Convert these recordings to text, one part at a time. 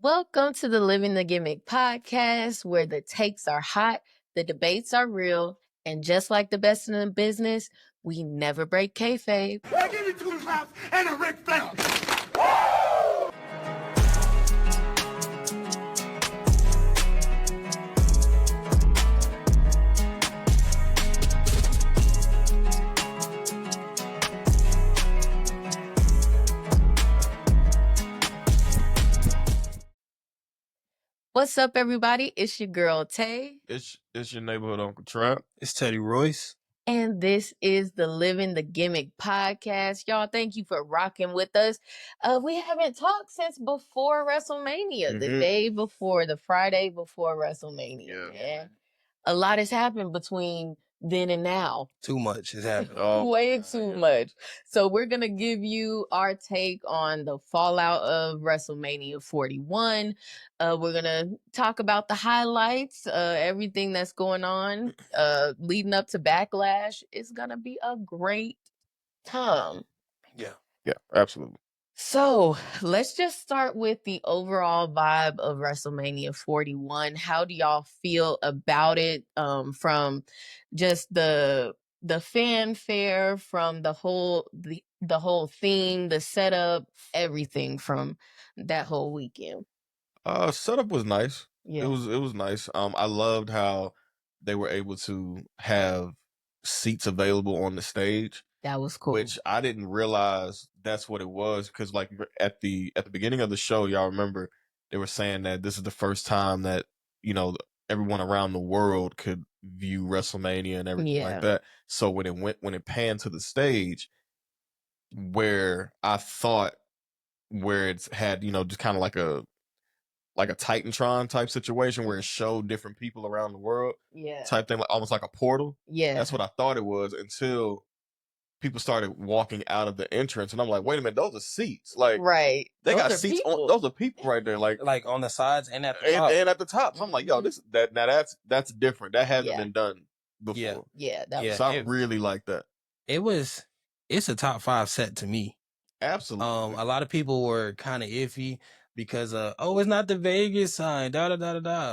Welcome to the Living the Gimmick podcast, where the takes are hot, the debates are real, and just like the best in the business, we never break kayfabe. I give you two claps and a Ric Flair. What's up, everybody? It's your girl, Tay. It's your neighborhood Uncle Trap. It's Teddy Royce. And this is the Living the Gimmick podcast. Y'all, thank you for rocking with us. We haven't talked since before WrestleMania, the day before, the Friday before WrestleMania. Yeah. A lot has happened between then and now. Too much has happened. Way too much. So we're going to give you our take on the fallout of WrestleMania 41. We're going to talk about the highlights, everything that's going on leading up to Backlash. It's going to be a great time. Yeah, absolutely. So let's just start with the overall vibe of WrestleMania 41. How do y'all feel about it? From just the fanfare, from the whole theme, the setup, everything from that whole weekend. Setup was nice. Yeah. It was nice. I loved how they were able to have seats available on the stage. That was cool. Which I didn't realize that's what it was, because like at the beginning of the show, y'all remember they were saying that this is the first time that, you know, everyone around the world could view WrestleMania and everything like that. So when it panned to the stage, where I thought where it's had, you know, just kind of like a Titantron type situation where it showed different people around the world, type thing, like almost like a portal. Yeah, that's what I thought it was until people started walking out of the entrance, and I'm like, wait a minute, those are seats. Like, right, they those got are seats people. on. Those are people right there, like on the sides and at the top. And at the top. So I'm like, yo, that's different. That hasn't been done before. So I really like that. It's a top 5 set to me. Absolutely. A lot of people were kind of iffy because it's not the Vegas sign, da.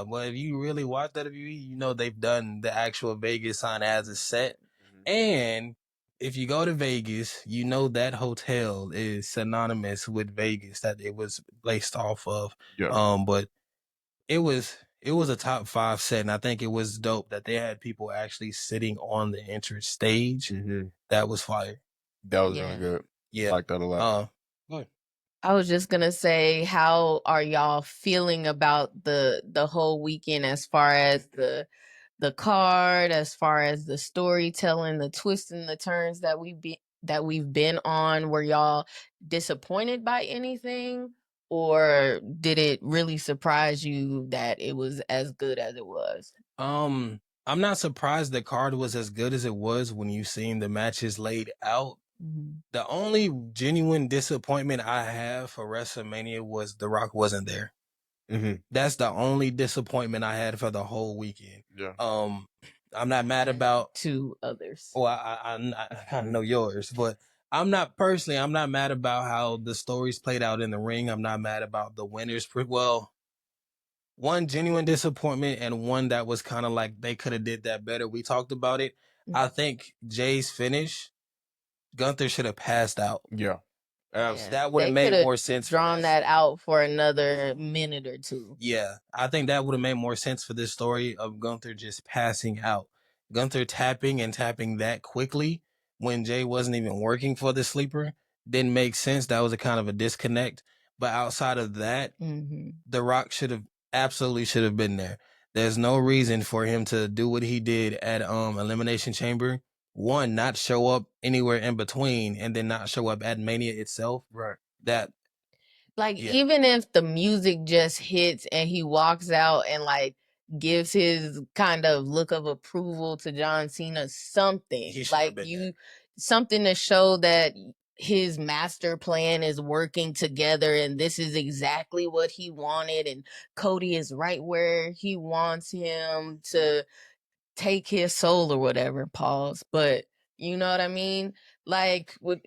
But if you really watch WWE, you know they've done the actual Vegas sign as a set. And if you go to Vegas, you know that hotel is synonymous with Vegas, that it was based off of. But it was a top 5 set, and I think it was dope that they had people actually sitting on the entrance stage. That was fire. That was really good. Yeah, I like that a lot. I was just gonna say, how are y'all feeling about the whole weekend, as far as the card, as far as the storytelling, the twists and the turns that we've been on? Were y'all disappointed by anything, or did it really surprise you that it was as good as it was? I'm not surprised the card was as good as it was when you seen the matches laid out. The only genuine disappointment I have for WrestleMania was The Rock wasn't there. That's the only disappointment I had for the whole weekend. I'm not mad about 2 others. Well, I kind of know yours, but I'm not mad about how the stories played out in the ring. I'm not mad about the winners. Well, one genuine disappointment and one that was kind of like they could have did that better. We talked about it. I think Jay's finish, Gunther should have passed out. That would have made more sense. Drawn that out for another minute or two. Yeah, I think that would have made more sense for this story of Gunther just passing out. Gunther tapping that quickly when Jay wasn't even working for the sleeper didn't make sense. That was a kind of a disconnect. But outside of that, The Rock absolutely should have been there. There's no reason for him to do what he did at Elimination Chamber. One, not show up anywhere in between, and then not show up at Mania itself. Right. That, even if the music just hits and he walks out and like gives his kind of look of approval to John Cena, something something to show that his master plan is working together and this is exactly what he wanted, and Cody is right where he wants him to take his soul or whatever. Pause. But you know what I mean? Like, with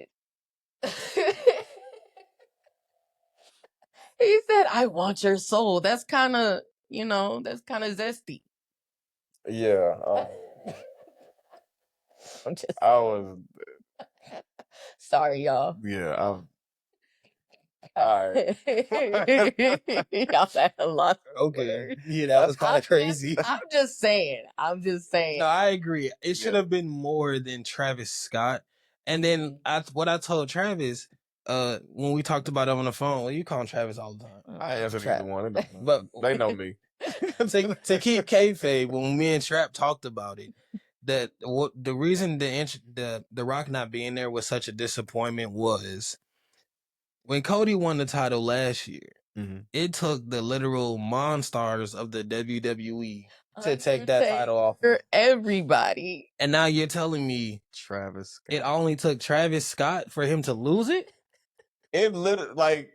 He said, "I want your soul." That's kind of, that's kind of zesty. Yeah. I'm just. I was. Sorry, y'all. Yeah. All right. Y'all had a lot of Okay. words. Yeah, that was kind of crazy. I'm just saying. No, I agree. It should have been more than Travis Scott. And then what I told Travis, when we talked about it on the phone, well, you call him Travis all the time. I answer either one. But they know me. to keep kayfabe, when me and Trap talked about it, that the reason the Rock not being there was such a disappointment was when Cody won the title last year. Mm-hmm. It took the literal monsters of the WWE to take that title off for everybody. And now you're telling me Travis Scott. It only took Travis Scott for him to lose it? It literally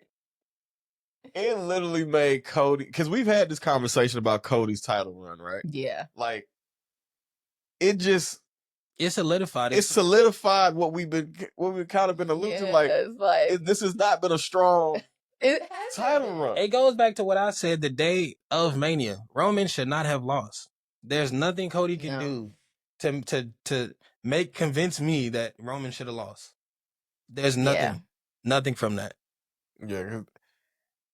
made Cody, because we've had this conversation about Cody's title run, right? Yeah. Like, it solidified it. It solidified what we've kind of been alluding to. Like, this has not been a strong title run. It goes back to what I said the day of Mania. Roman should not have lost. There's nothing Cody can do to convince me that Roman should have lost. There's nothing from that. Yeah,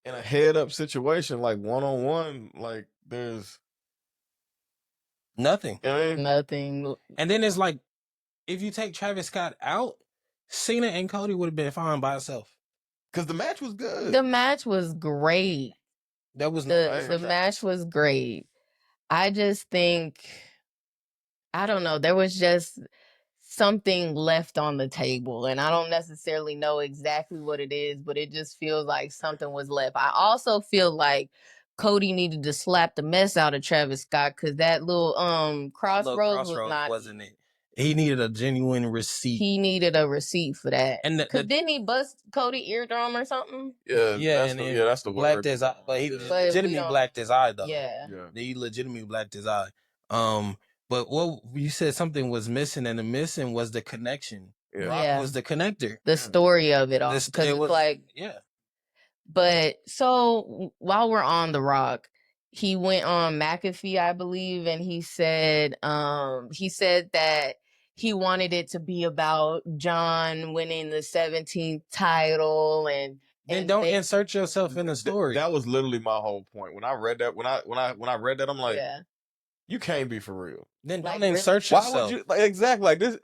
in a head-up situation, like one-on-one, like there's nothing. Nothing. And then it's like, if you take Travis Scott out, Cena and Cody would have been fine by itself. Because the match was good. The match was great. That was the match was great. I just think, I don't know, there was just something left on the table, and I don't necessarily know exactly what it is, but it just feels like something was left. I also feel like Cody needed to slap the mess out of Travis Scott, because that little crossroads wasn't it. He needed a genuine receipt. He needed a receipt for that. And didn't he bust Cody eardrum or something? Yeah, that's the blacked word. His eye, but he legitimately blacked his eye though. Yeah. He legitimately blacked his eye. But what you said, something was missing, and the missing was the connection. Rock was the connector. The story of it all. Because it was like, But so while we're on The Rock, he went on McAfee, I believe, and he said that he wanted it to be about John winning the 17th title, and don't insert yourself in the story. That was literally my whole point. When I read that, when I read that, I'm like, you can't be for real. Then don't insert yourself. Why would you exactly like this?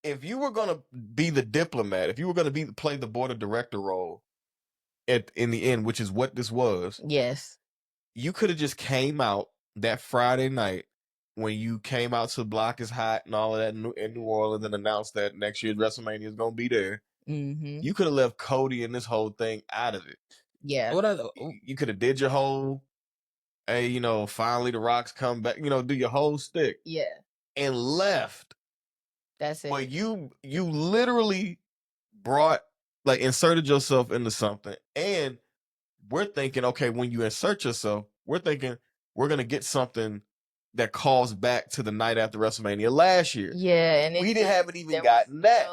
If you were gonna be the diplomat, if you were gonna play the board of director role in the end, which is what this was, yes, you could have just came out that Friday night when you came out to Block is Hot and all of that in New Orleans and announced that next year's WrestleMania is gonna be there. Mm-hmm. You could have left Cody and this whole thing out of it. Yeah, you could have did your whole, hey, finally the Rock's come back, do your whole stick, and left. That's it. But you literally inserted yourself into something, and we're thinking, okay, when you insert yourself, we're thinking we're gonna get something that calls back to the night after WrestleMania last year. Yeah, and we haven't even gotten that.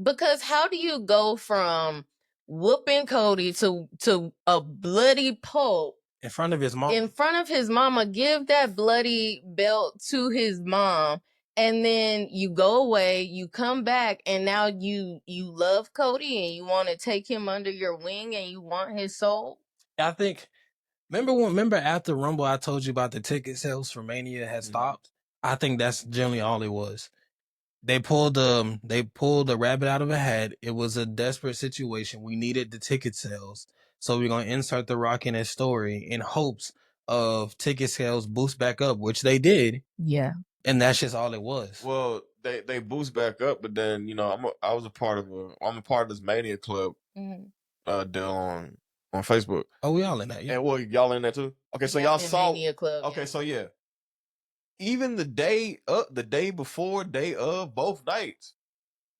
Because how do you go from whooping Cody to a bloody pulp in front of his mom? In front of his mama, give that bloody belt to his mom, and then you go away, you come back, and now you love Cody and you want to take him under your wing and you want his soul? I think, remember after Rumble I told you about the ticket sales for Mania had stopped? I think that's generally all it was. They pulled the rabbit out of a hat. It was a desperate situation. We needed the ticket sales. So we're going to insert The Rock in his story in hopes of ticket sales boost back up, which they did. Yeah. And that's just all it was. Well, they boost back up, but then, I'm a part of this Mania Club deal on Facebook. Oh, we all in that, yeah. And well, y'all in that too? Okay, so y'all saw Mania Club. Okay, so yeah. Even the day before, day of, both nights,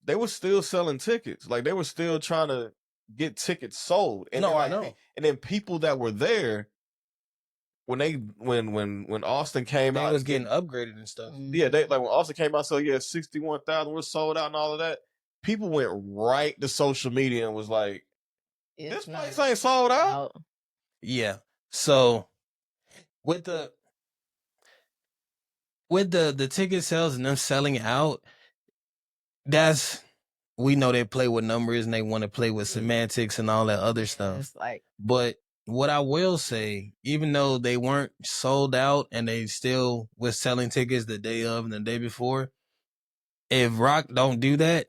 they were still selling tickets. Like, they were still trying to get tickets sold. And I know. And then people that were there, when Austin came out, they was getting upgraded and stuff. Yeah, when Austin came out, so 61,000 was sold out and all of that. People went right to social media and was like, This place ain't sold out. Yeah. So with the ticket sales and them selling out, we know they play with numbers and they want to play with semantics and all that other stuff. But what I will say, even though they weren't sold out and they still was selling tickets the day of and the day before, if Rock don't do that,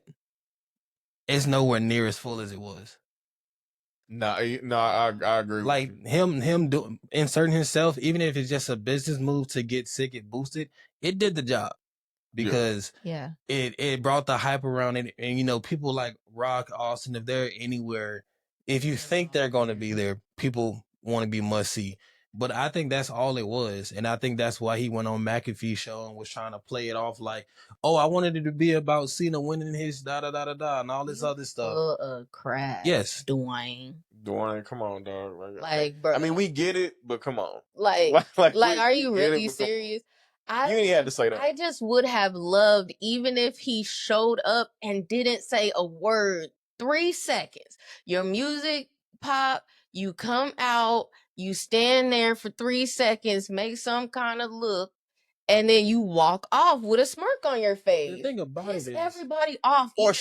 it's nowhere near as full as it was. No, I agree. Like him inserting himself, even if it's just a business move to get ticket boosted, it did the job because it brought the hype around it. And you know, people like Rock, Austin, if they're anywhere, if you think they're going to be there, people want to be must see. But I think that's all it was. And I think that's why he went on McAfee's show and was trying to play it off like, oh, I wanted it to be about Cena winning his da-da-da-da-da and all this other stuff. Full of crap. Yes. Dwayne, come on, dog. Like, bro. I mean, we get it, but come on. Like are you really serious? You ain't had to say that. I just would have loved, even if he showed up and didn't say a word, 3 seconds. Your music pop, you come out, you stand there for 3 seconds, make some kind of look, and then you walk off with a smirk on your face. The thing about it is everybody off, or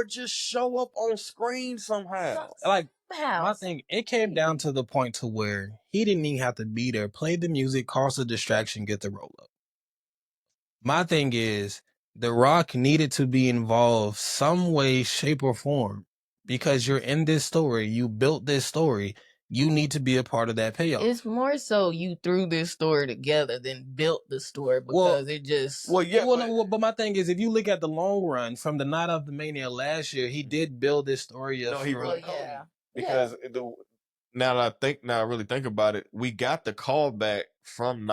just show up on screen somehow. Like my thing, it came down to the point to where he didn't even have to be there. Play the music, cause a distraction, get the roll up. My thing is, The Rock needed to be involved some way, shape, or form because you're in this story. You built this story. You need to be a part of that payoff. It's more so you threw this story together than built the story because it just... But my thing is, if you look at the long run, from the night of the Mania last year, he did build this story up. No, he really because now that I really think about it, we got the call back from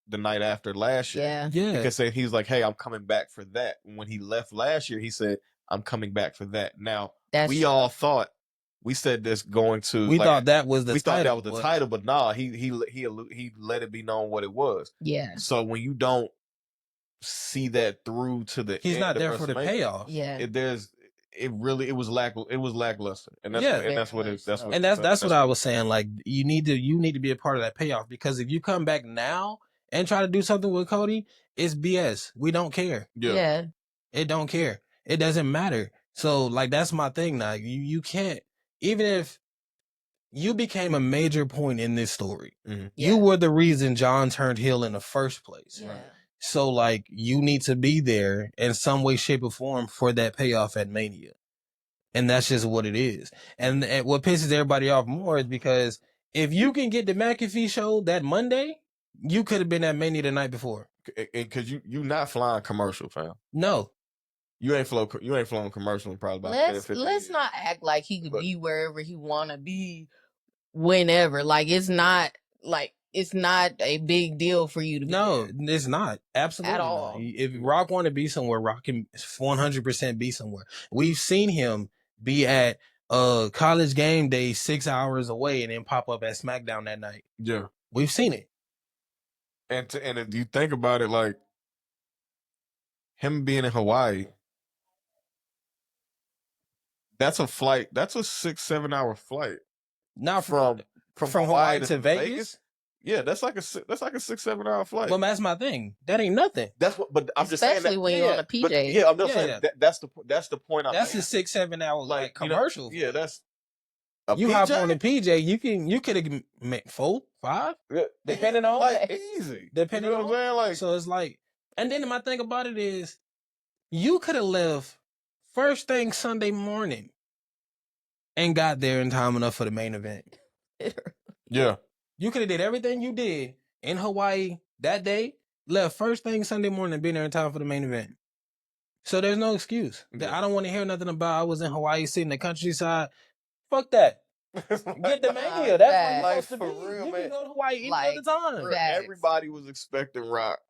the night after last year. Yeah. Because he's like, hey, I'm coming back for that. When he left last year, he said, I'm coming back for that. Now, all thought, we said this going to... We thought that was the title. We thought that was the title, but nah, he let it be known what it was. Yeah. So when you don't see that through to the He's end not there for the payoff. Yeah. It was lackluster. And that's what I was saying. Like, you need to be a part of that payoff, because if you come back now and try to do something with Cody, it's BS. We don't care. Yeah. It don't care. It doesn't matter. So, like, that's my thing now. You can't, even if you became a major point in this story, you were the reason John turned heel in the first place. Yeah. So, like, you need to be there in some way, shape, or form for that payoff at Mania. And that's just what it is. And what pisses everybody off more is because if you can get the McAfee show that Monday, you could have been at Mania the night before. Because you not flying commercial, fam. No. You ain't flown commercial in probably about 10, 15 Let's years. not act like he could be wherever he want to be whenever. Like, it's not a big deal for you to be No, there. it's not. Absolutely At all. not. If Rock want to be somewhere, Rock can 100% be somewhere. We've seen him be at College Game Day 6 hours away and then pop up at SmackDown that night. Yeah. We've seen it. And if you think about it, like, him being in Hawaii, that's a 6-7 hour flight. Now from Hawaii to Vegas? Yeah, that's like a 6-7 hour flight. Well, that's my thing. That ain't nothing. That's what, but I'm just saying that when you're on a PJ. But, I'm just saying that's the point. That's a 6-7 hour like commercial. That's you PJ? hop on a PJ. You could have made 4, 5, depending on easy. Depending you know what I'm saying, like, so it's like. And then my thing about it is, you could have left first thing Sunday morning and got there in time enough for the main event. Yeah. You could have did everything you did in Hawaii that day, left first thing Sunday morning and been there in time for the main event. So there's no excuse. I don't want to hear nothing about I was in Hawaii sitting in the countryside. Fuck that. Get the Mania. That's what you're supposed to be. Real, you man. can go to Hawaii any other time. Everybody was expecting Rock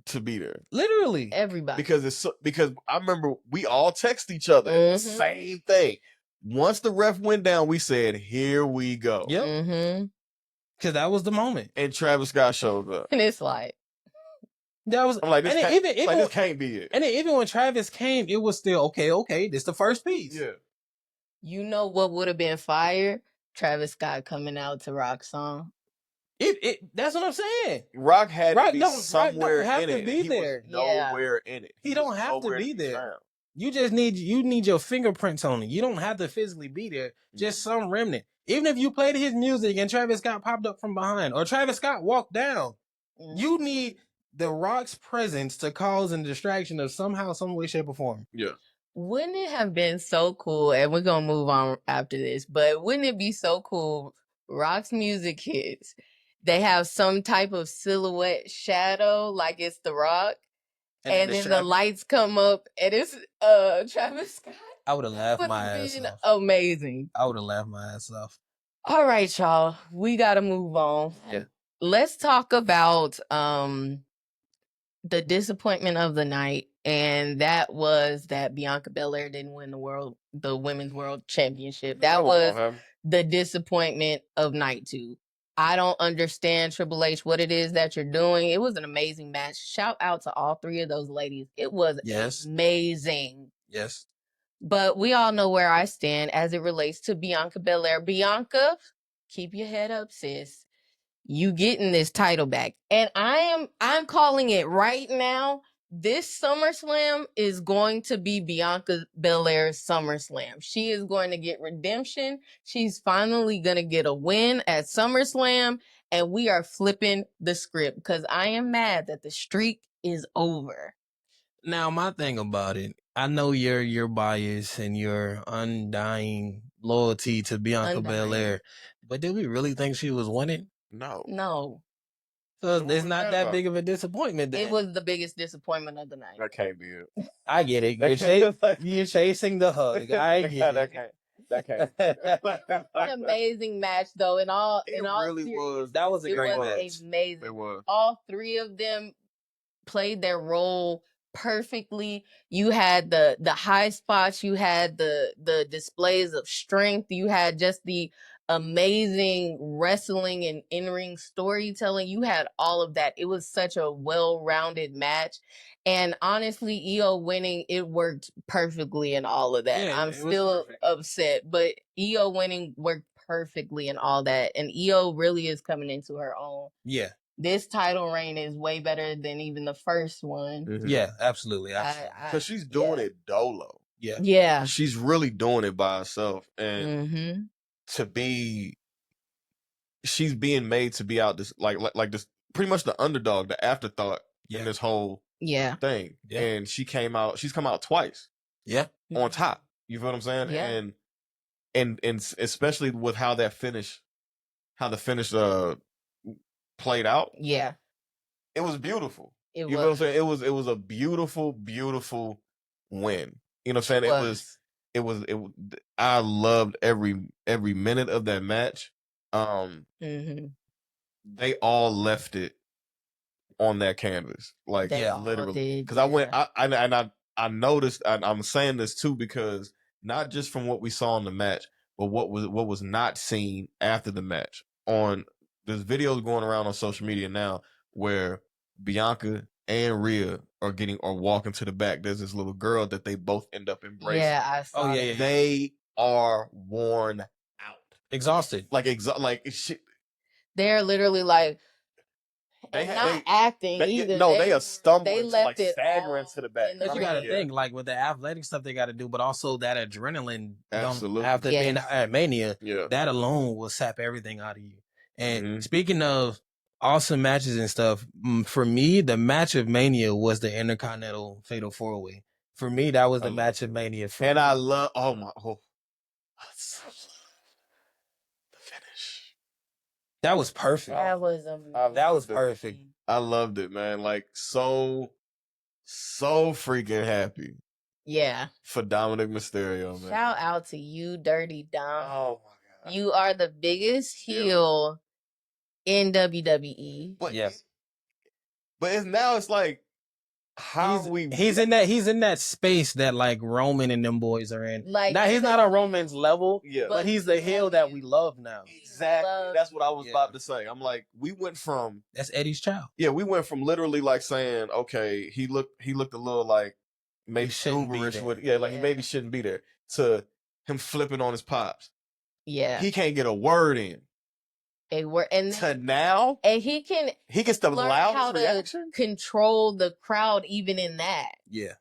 to be there. Literally. Everybody. Because I remember we all text each other. Same thing. Once the ref went down, we said, here we go. Yep. Mm-hmm. Because that was the moment. And Travis Scott showed up. And it's like, that was. I'm like, this this can't be it. And then even when Travis came, it was still okay. This the first piece. Yeah. You know what would have been fire? Travis Scott coming out to Rock's song. That's what I'm saying. Rock had to be Rock somewhere don't have in to it. be He there. was nowhere in it. He don't have to be there. You just need your fingerprints on it. You don't have to physically be there. Just some remnant. Even if you played his music and Travis Scott popped up from behind or Travis Scott walked down, you need The Rock's presence to cause a distraction of somehow, some way, shape, or form. Yeah. Wouldn't it have been so cool, and we're going to move on after this, but wouldn't it be so cool, Rock's music hits, they have some type of silhouette shadow, like it's The Rock, and then the lights come up, and it's Travis Scott? I would have laughed my ass off. Amazing. I would have laughed my ass off. All right, y'all. We got to move on. Yeah. Let's talk about the disappointment of the night, and that was that Bianca Belair didn't win the women's world championship. That was the disappointment of night 2. I don't understand, Triple H, what it is that you're doing. It was an amazing match. Shout out to all 3 of those ladies. It was amazing. Yes. But we all know where I stand as it relates to Bianca Belair. Bianca, keep your head up, sis. You getting this title back. And I'm calling it right now. This SummerSlam is going to be Bianca Belair's SummerSlam. She is going to get redemption. She's finally going to get a win at SummerSlam. And we are flipping the script because I am mad that the streak is over. Now, my thing about it, I know your bias and your undying loyalty to Bianca Belair, but did we really think she was winning? No. So it's not that big of a disappointment then. It was the biggest disappointment of the night. That can't be it. I get it. You're chasing the hug. I get it. That can't. An amazing match, though. It really was. That was a great match. It was amazing. It was. All 3 of them played their role perfectly. You had the high spots. You had the displays of strength. You had just the amazing wrestling and in-ring storytelling. You had all of that. It was such a well-rounded match. And honestly, EO winning, it worked perfectly in all of that. Yeah, I'm still upset, but EO winning worked perfectly in all that. And EO really is coming into her own. Yeah. This title reign is way better than even the first one. Mm-hmm. Yeah, absolutely. Because she's doing it dolo. Yeah. Yeah. She's really doing it by herself. And she's being made to be out this like this pretty much the underdog, the afterthought in this whole thing. Yeah. And she's come out twice. Yeah. On top. You feel what I'm saying? Yeah. And especially with how the finish played out. Yeah. It was beautiful. You know what I'm saying? It was a beautiful, beautiful win. You know what I'm saying? It was I loved every minute of that match. They all left it on that canvas. Like literally. Because I noticed, and I'm saying this too because not just from what we saw in the match, but what was not seen after the match. There's videos going around on social media now where Bianca and Rhea are walking to the back. There's this little girl that they both end up embracing. Yeah, I saw. Oh yeah. They are worn out, exhausted. They're literally like acting either. They are stumbling. They left it staggering to the back. But you got to think, like with the athletic stuff they got to do, but also that adrenaline. Absolutely. After being at Mania, that alone will sap everything out of you. And speaking of awesome matches and stuff, for me, the match of Mania was the Intercontinental Fatal 4-Way. For me, that was the match of Mania. And I love, the finish. That was perfect. That was amazing. That was perfect. I loved it, man. Like so freaking happy. Yeah. For Dominic Mysterio, man. Shout out to you, Dirty Dom. Oh my God. You are the biggest heel in WWE. But it's like he's in that space that like Roman and them boys are in. Like now he's not on Roman's level, but he's the heel that we love now. Exactly. That's what I was about to say. I'm like, that's Eddie's child. Yeah, we went from literally like saying, okay, he looked a little like maybe shouldn't be gooberish there. with he maybe shouldn't be there, to him flipping on his pops. Yeah. He can't get a word in. And to now, and he can the learn how reaction? to control the crowd even in that. Yeah.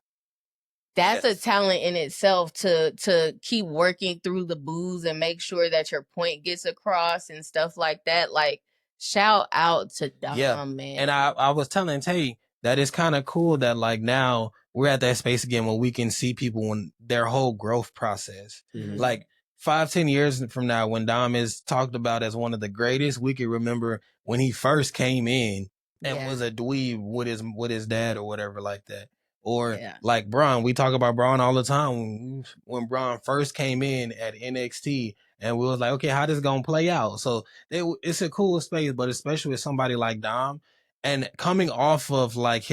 That's a talent in itself to keep working through the boos and make sure that your point gets across and stuff like that. Like, shout out to Dom, man. And I was telling Tay that it's kind of cool that like now we're at that space again where we can see people in their whole growth process. Mm-hmm. Like 5-10 years from now, when Dom is talked about as one of the greatest, we can remember when he first came in and was a dweeb with his dad or whatever like that. Or like Braun, we talk about Braun all the time. When Braun first came in at NXT, and we was like, okay, how this gonna play out? So it's a cool space, but especially with somebody like Dom, and coming off of like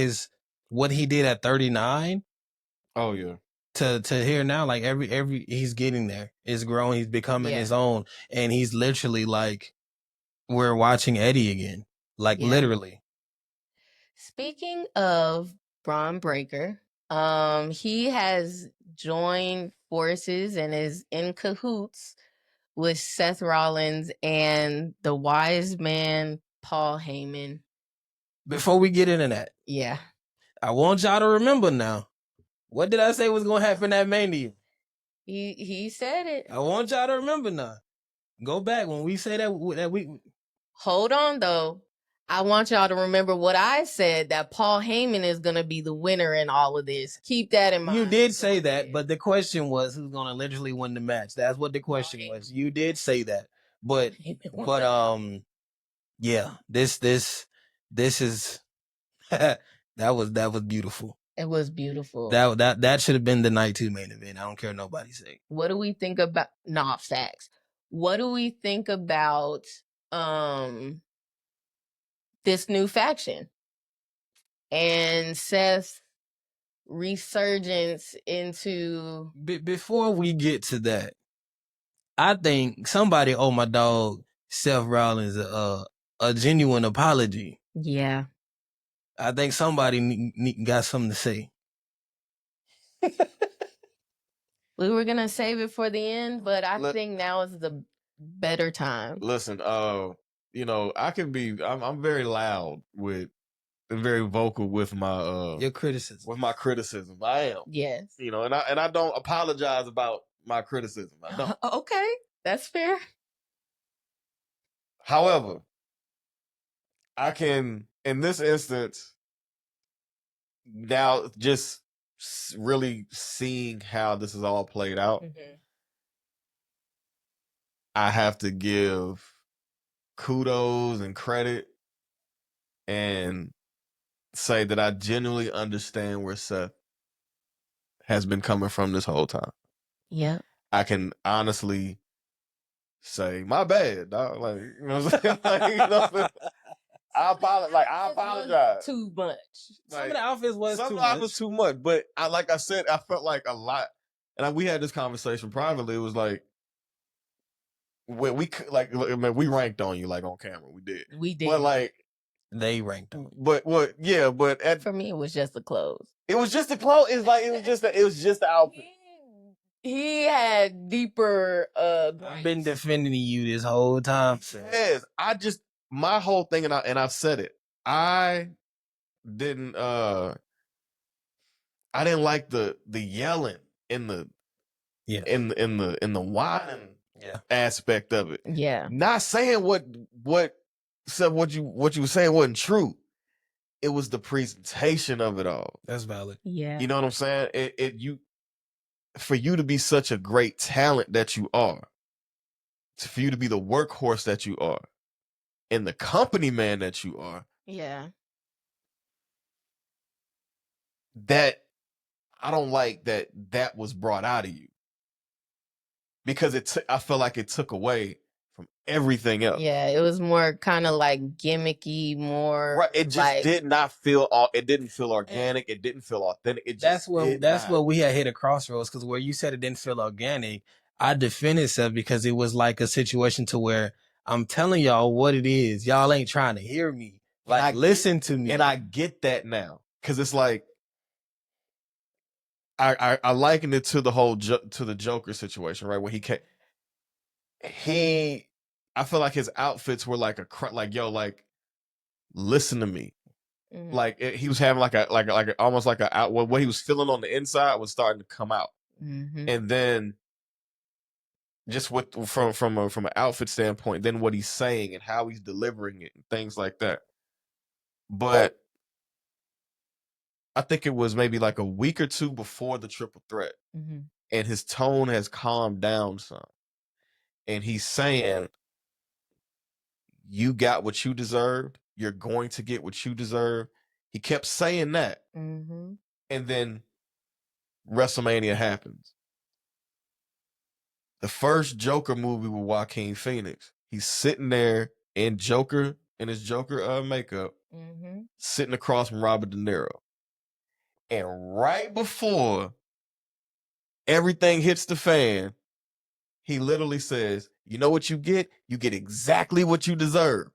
what he did at 39. Oh yeah. To here now, like every he's getting there. It's growing. He's becoming his own, and he's literally like we're watching Eddie again, like literally. Speaking of Braun Breaker, he has joined forces and is in cahoots with Seth Rollins and the wise man Paul Heyman. Before we get into that, I want y'all to remember now. What did I say was gonna happen at Mania? He said it. I want y'all to remember now. Go back when we say that we. Hold on though. I want y'all to remember what I said, that Paul Heyman is going to be the winner in all of this. Keep that in mind. You did say that, but the question was who's going to literally win the match. That's what the question was. You did say that. But yeah, this is that was beautiful. It was beautiful. That should have been the night 2 main event. I don't care what nobody say. What do we think about facts? What do we think about this new faction and Seth's resurgence into... Before we get to that, I think somebody owe my dog Seth Rollins a genuine apology. Yeah. I think somebody got something to say. We were going to save it for the end, but I think now is the better time. Listen, you know, I'm very loud and very vocal with my your criticism. With my criticism. I am. Yes. You know, and I don't apologize about my criticism. I don't. Okay. That's fair. However, I can, in this instance, now just really seeing how this is all played out, I have to give kudos and credit and say that I genuinely understand where Seth has been coming from this whole time. Yeah. I can honestly say, my bad, dog. Like, you know what I'm saying? Like, you know, I apologize. Too much. Like, some of the outfits was too much. But like I said, I felt like a lot. And we had this conversation privately. It was like, when we ranked on you, like, on camera. We did. But like, they ranked on you. But for me, it was just the clothes. It was just the clothes. It's like it was just the outfit. He had deeper. I've been defending you this whole time. Yes, my whole thing, and I've said it. I didn't like the yelling in the in the whining aspect of it. Yeah, not saying what you were saying wasn't true. It was the presentation of it all. That's valid. Yeah. You know what I'm saying? For you to be such a great talent that you are, for you to be the workhorse that you are, and the company man that you are. Yeah. That I don't like that was brought out of you. Because I felt like it took away from everything else. Yeah, it was more kind of like gimmicky, more right. It just did not feel. It didn't feel organic. It didn't feel authentic. That's what we had hit a crossroads, because where you said it didn't feel organic, I defended Seth because it was like a situation to where I'm telling y'all what it is. Y'all ain't trying to hear me. Like, listen to me. And I get that now, because it's like I likened it to the whole to the Joker situation, right? When I feel like his outfits were like listen to me. Mm-hmm. Like he was having almost like what he was feeling on the inside was starting to come out. Mm-hmm. And then just from an outfit standpoint, then what he's saying and how he's delivering it and things like that. But I think it was maybe like a week or two before the triple threat, and his tone has calmed down some. And he's saying, you got what you deserved. You're going to get what you deserve. He kept saying that. And then WrestleMania happens. The first Joker movie with Joaquin Phoenix. He's sitting there in his Joker makeup, sitting across from Robert De Niro. And right before everything hits the fan, he literally says, you know what you get? You get exactly what you deserve.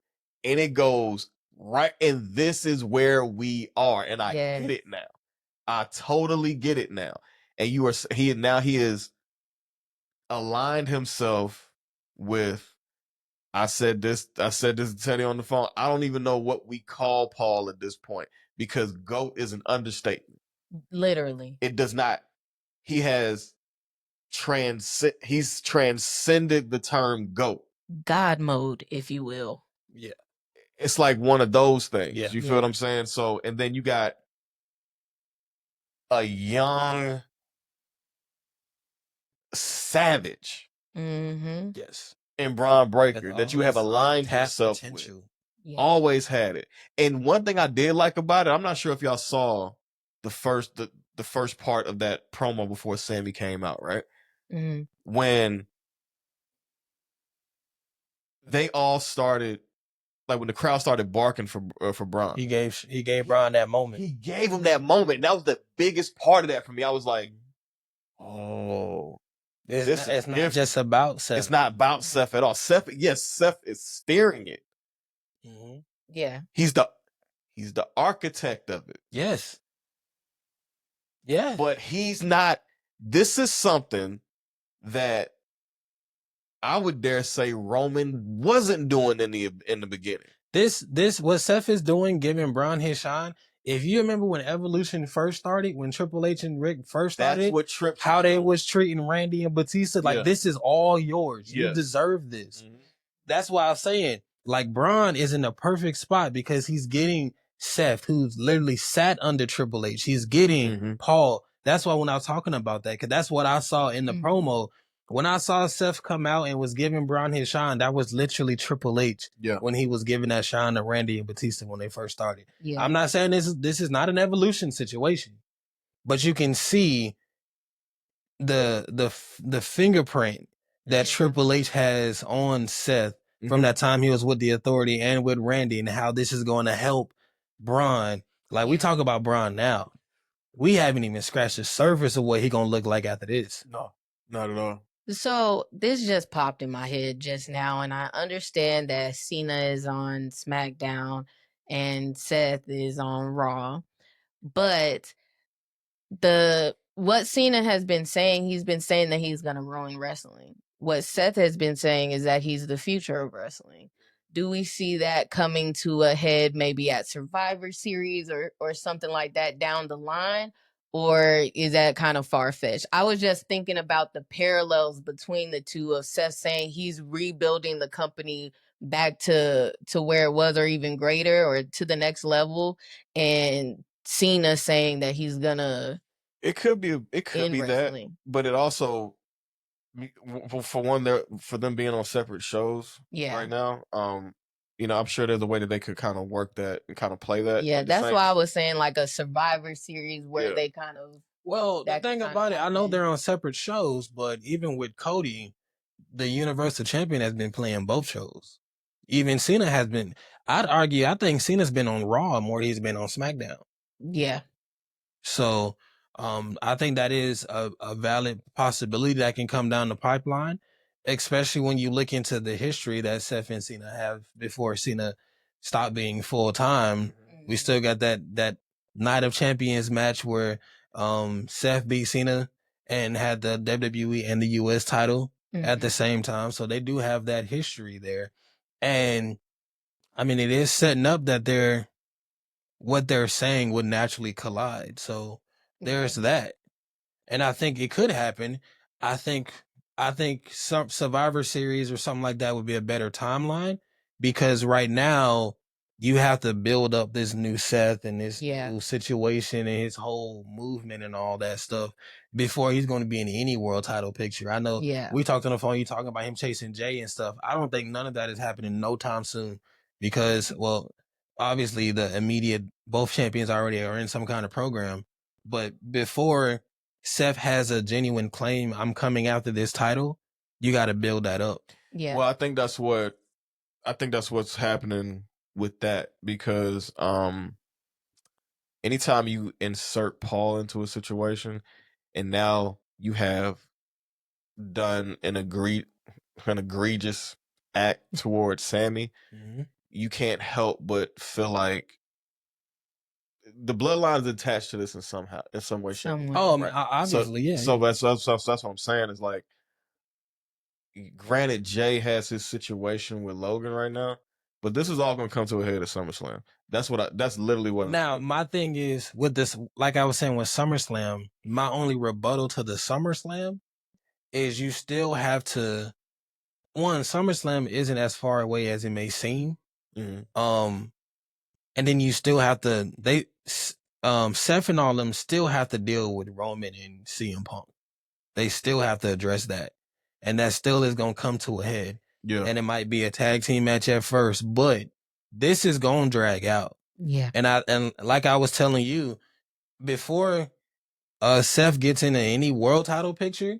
And it goes right. And this is where we are. And I get it now. I totally get it now. And he has aligned himself with, I said this to Teddy on the phone. I don't even know what we call Paul at this point because GOAT is an understatement. Literally. It does not. He has he's transcended the term GOAT. God mode, if you will. Yeah. It's like one of those things. You feel what I'm saying? So, and then you got a young savage. Yes. And Braun Breaker that you have aligned yourself with. Yeah. Always had it. And one thing I did like about it, I'm not sure if y'all saw the first part of that promo before Sami came out, right? When they all started, like when the crowd started barking for Braun. He gave Braun that moment. He gave him that moment. And that was the biggest part of that for me. I was like, oh. It's not just about Seth. It's not about Seth at all. Seth is steering it. Yeah. He's the architect of it. Yes. Yeah. But he's not. This is something that I would dare say Roman wasn't doing in the beginning. This what Seth is doing, giving Braun his shine. If you remember when Evolution first started, when Triple H and Rick first started, how they was treating Randy and Batista, like this is all yours. You deserve this. That's why I'm saying, like, Braun is in the perfect spot because he's getting Seth, who's literally sat under Triple H. He's getting Paul. That's why when I was talking about that, because that's what I saw in the promo. When I saw Seth come out and was giving Braun his shine, that was literally Triple H when he was giving that shine to Randy and Batista when they first started. Yeah. I'm not saying this is not an Evolution situation, but you can see the fingerprint that Triple H has on Seth from that time he was with the Authority and with Randy, and how this is going to help Braun. Like, we talk about Braun now. We haven't even scratched the surface of what he going to look like after this. No, not at all. So this just popped in my head just now, and I understand that Cena is on SmackDown and Seth is on Raw, but what Cena has been saying, he's been saying that he's going to ruin wrestling. What Seth has been saying is that he's the future of wrestling. Do we see that coming to a head maybe at Survivor Series or something like that down the line? Or is that kind of far-fetched? I was just thinking about the parallels between the two of Seth saying he's rebuilding the company back to where it was or even greater or to the next level, and Cena saying that he's gonna. It could be that, but it also, for them being on separate shows right now. I'm sure there's a way that they could kind of work that and kind of play that. Yeah, that's why I was saying like a Survivor Series where they kind of. Well, the thing about it, I know they're on separate shows, but even with Cody, the Universal Champion has been playing both shows. Even Cena has been. I'd argue, I think Cena's been on Raw more than he's been on SmackDown. Yeah. So, I think that is a valid possibility that can come down the pipeline, especially when you look into the history that Seth and Cena have before Cena stopped being full time. We still got that Night of Champions match where Seth beat Cena and had the WWE and the US title at the same time. So they do have that history there. And I mean, it is setting up that what they're saying would naturally collide. So there's that. And I think it could happen. I think some Survivor Series or something like that would be a better timeline, because right now you have to build up this new Seth and this new situation and his whole movement and all that stuff before he's going to be in any world title picture. I know we talked on the phone, you talking about him chasing Jey and stuff. I don't think none of that is happening no time soon, because, well, obviously the immediate, both champions already are in some kind of program, but before Seth has a genuine claim, I'm coming after this title, you got to build that up. Yeah. Well, I think that's what's happening with that, because anytime you insert Paul into a situation and now you have done an egregious act towards Sami, you can't help but feel like the bloodline is attached to this in some way, shape. Oh, right? Obviously, So that's what I'm saying. Is like, granted, Jey has his situation with Logan right now, but this is all going to come to a head at SummerSlam. That's literally what. Now, my thing is with this, like I was saying with SummerSlam, my only rebuttal to the SummerSlam is you still have to. One, SummerSlam isn't as far away as it may seem. And then you still have to, Seth and all them still have to deal with Roman and CM Punk. They still have to address that. And that still is going to come to a head. Yeah. And it might be a tag team match at first, but this is going to drag out. Yeah. And like I was telling you, before Seth gets into any world title picture,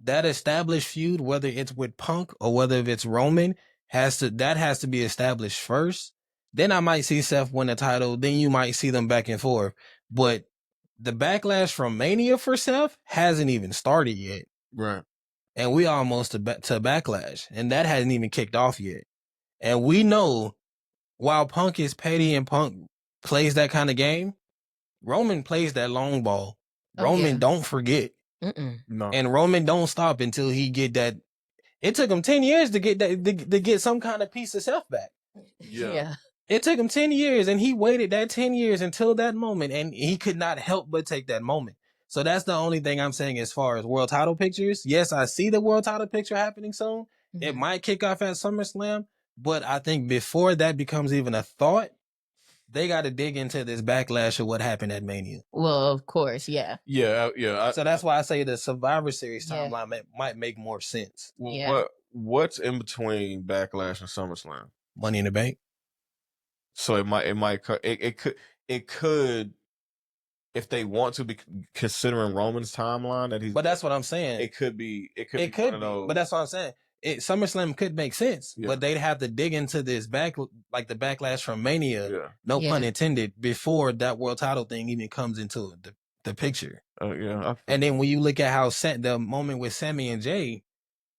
that established feud, whether it's with Punk or whether it's Roman, has to be established first. Then I might see Seth win the title. Then you might see them back and forth. But the backlash from Mania for Seth hasn't even started yet. Right. And we almost to backlash. And that hasn't even kicked off yet. And we know, while Punk is petty and Punk plays that kind of game, Roman plays that long ball. Roman don't forget. No. And Roman don't stop until he get that. It took him 10 years to get that, to get some kind of piece of Seth back. Yeah. It took him 10 years, and he waited that 10 years until that moment, and he could not help but take that moment. So that's the only thing I'm saying as far as world title pictures. Yes, I see the world title picture happening soon. It might kick off at SummerSlam, but I think before that becomes even a thought, they got to dig into this backlash of what happened at Mania. Well, of course, yeah. Yeah. So that's why I say the Survivor Series timeline might make more sense. Well, what's in between Backlash and SummerSlam? Money in the Bank. So it could, if they want to be considering Roman's timeline that he's. But that's what I'm saying. It could be. But that's what I'm saying. SummerSlam could make sense, but they'd have to dig into this the backlash from Mania, no pun intended, before that world title thing even comes into the picture. And then when you look at how the moment with Sami and Jey,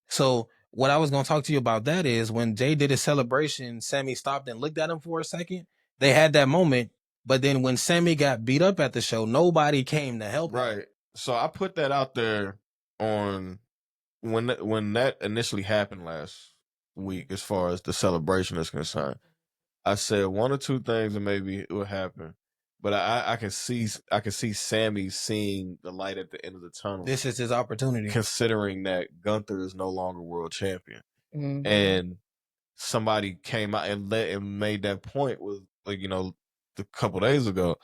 so what I was going to talk to you about that is when Jey did his celebration, Sami stopped and looked at him for a second. They had that moment, but then when Sami got beat up at the show, nobody came to help him. Right. So I put that out there on when that initially happened last week, as far as the celebration is concerned. I said one or two things and maybe it would happen. But I can see Sami seeing the light at the end of the tunnel. This is his opportunity. Considering that Gunther is no longer world champion. And somebody came out and made that point with, like, a couple days ago,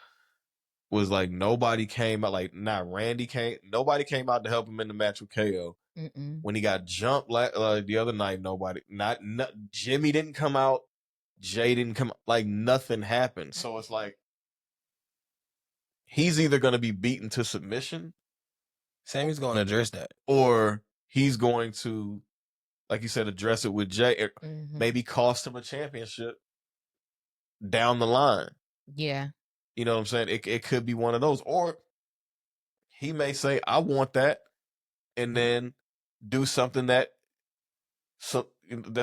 was like nobody came out, like nobody came out to help him in the match with KO. When he got jumped the other night, Jimmy didn't come out, Jey didn't come, like nothing happened. So it's like, he's either going to be beaten to submission. Sami's going to address that. Or he's going to, like you said, address it with Jey. Maybe cost him a championship down the line. Yeah. You know what I'm saying? It could be one of those. Or he may say, I want that. And then do something that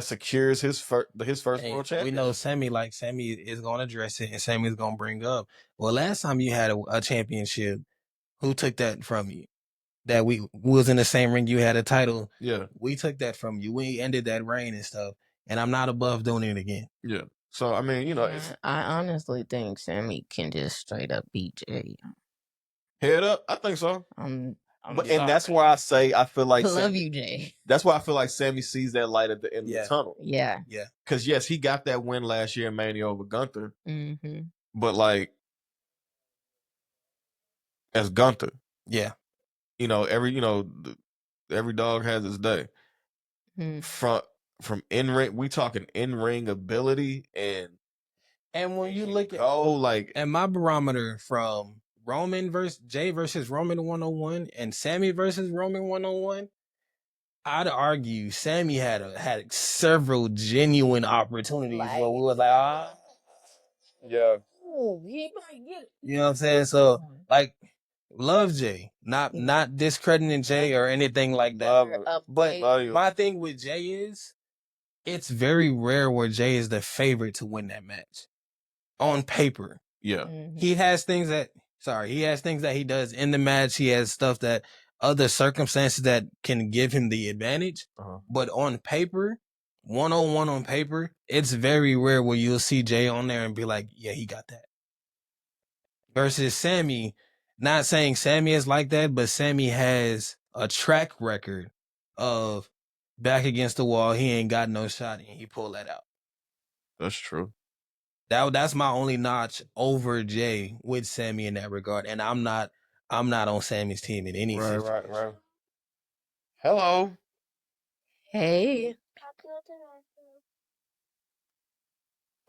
secures his first world championship. We know Sami is going to address it, and Sami's going to bring up, well, last time you had a championship, Who took that from you? That we was in the same ring, you had a title. Yeah. We took that from you. We ended that reign and stuff. And I'm not above doing it again. Yeah. So, I mean, you know, I honestly think Sami can just straight up beat Jey. Head up, I think so. I'm and that's why I say I feel like love you, Jey. That's why I feel like Sami sees that light at the end of the tunnel. Yeah. Yeah. Because yes, he got that win last year in Mania over Gunther. Mm-hmm. But like, as Gunther, yeah, you know, every dog has its day. Mm-hmm. From in ring, we talking in ring ability and when you look at like, and my barometer from Roman versus Jey versus Roman 101 and Sami versus Roman 101, I'd argue Sami had several genuine opportunities where we was like, yeah, he might get it. You know what I'm saying? So like, love Jey, not discrediting Jey or anything like that. But my thing with Jey is, it's very rare where Jey is the favorite to win that match. On paper. Yeah. Mm-hmm. He has things that he does in the match. He has stuff that other circumstances that can give him the advantage. But on paper, 101 on paper, it's very rare where you'll see Jey on there and be like, yeah, he got that. Versus Sami, not saying Sami is like that, but Sami has a track record of back against the wall, he ain't got no shot, and he pulled that out. That's true. That's my only notch over Jey with Sami in that regard, and I'm not on Sami's team in any situation. Right. Hello. Hey.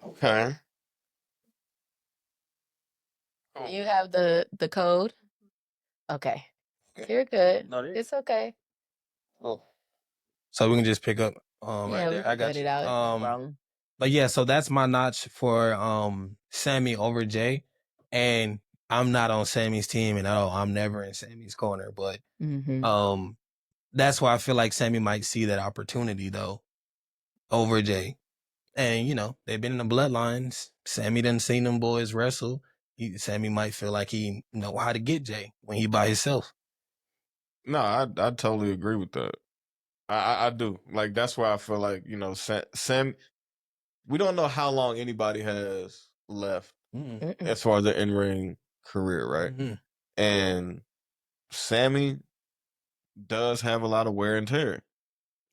Okay. You have the code? Okay. You're good. No, it's okay. Oh. So we can just pick up right there. I got it you. out. No problem. But yeah, so that's my notch for Sami over Jey. And I'm not on Sami's team and I'm never in Sami's corner. But that's why I feel like Sami might see that opportunity though over Jey. And you know, they've been in the bloodlines. Sami done seen them boys wrestle. Sami might feel like he know how to get Jey when he by himself. No, I totally agree with that. I do. Like, that's why I feel like, you know, Sam, we don't know how long anybody has left as far as their in-ring career, right? And Sami does have a lot of wear and tear.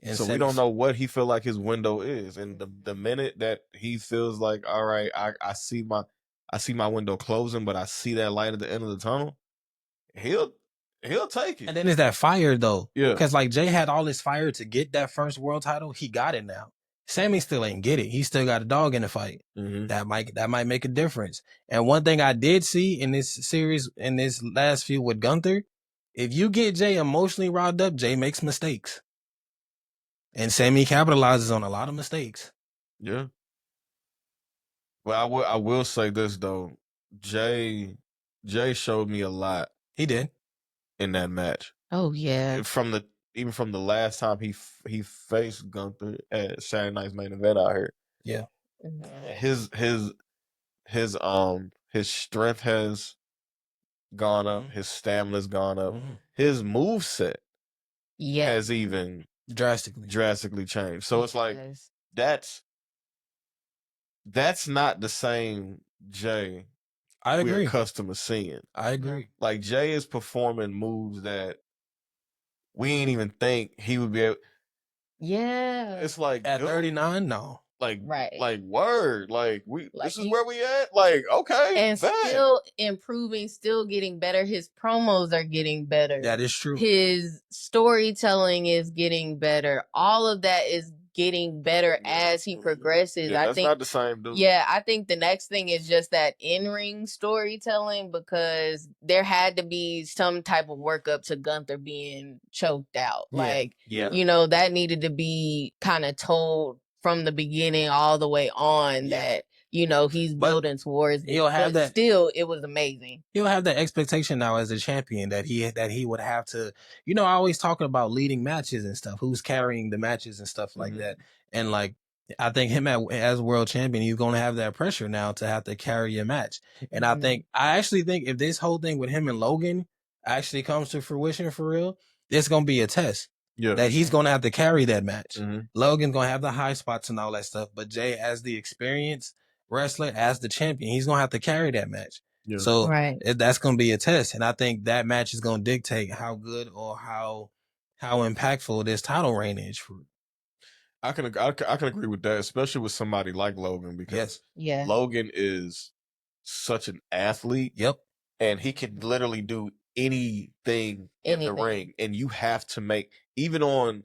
And so we don't know what he feel like his window is. And the minute that he feels like, all right, I see my window closing, but I see that light at the end of the tunnel, he'll take it. And then there's that fire though. Yeah. Because like Jey had all this fire to get that first world title. He got it now. Sami still ain't get it. He still got a dog in the fight. That might make a difference. And one thing I did see in this series, in this last feud with Gunther, if you get Jey emotionally riled up, Jey makes mistakes. And Sami capitalizes on a lot of mistakes. Yeah. Well, I will say this though. Jey showed me a lot. He did. In that match. Oh yeah. Even from the last time he faced Gunther at Saturday Night's Main Event out here. Yeah. His strength has gone up. His stamina's gone up. His moveset has even drastically changed. So it's like that's not the same Jey I agree. we're accustomed to seeing. I agree. Like, Jey is performing moves that we ain't even think he would be able. Yeah. It's like at 39, no. Like, right. Like, word. Like, this is where we at? Like, okay. And still improving, still getting better. His promos are getting better. That is true. His storytelling is getting better. All of that is getting better as he progresses. Yeah, I that's think not the same dude. Yeah, I think the next thing is just that in-ring storytelling, because there had to be some type of workup to Gunther being choked out. You know, that needed to be kind of told from the beginning all the way on that, you know, he's building towards it. He'll have that. Still, it was amazing. He'll have that expectation now as a champion that he would have to, you know, I always talking about leading matches and stuff, who's carrying the matches and stuff like that. And like, I think him as world champion, he's going to have that pressure now to have to carry a match. And I actually think if this whole thing with him and Logan, actually comes to fruition for real, it's going to be a test. Yeah. That he's going to have to carry that match. Mm-hmm. Logan's going to have the high spots and all that stuff, but Jey, as the experienced wrestler, as the champion, he's going to have to carry that match. Yeah. So that's going to be a test. And I think that match is going to dictate how good or how impactful this title reign is. I can agree with that, especially with somebody like Logan, because Logan is such an athlete. Yep. And he can literally do anything in the ring. And you have to make, even on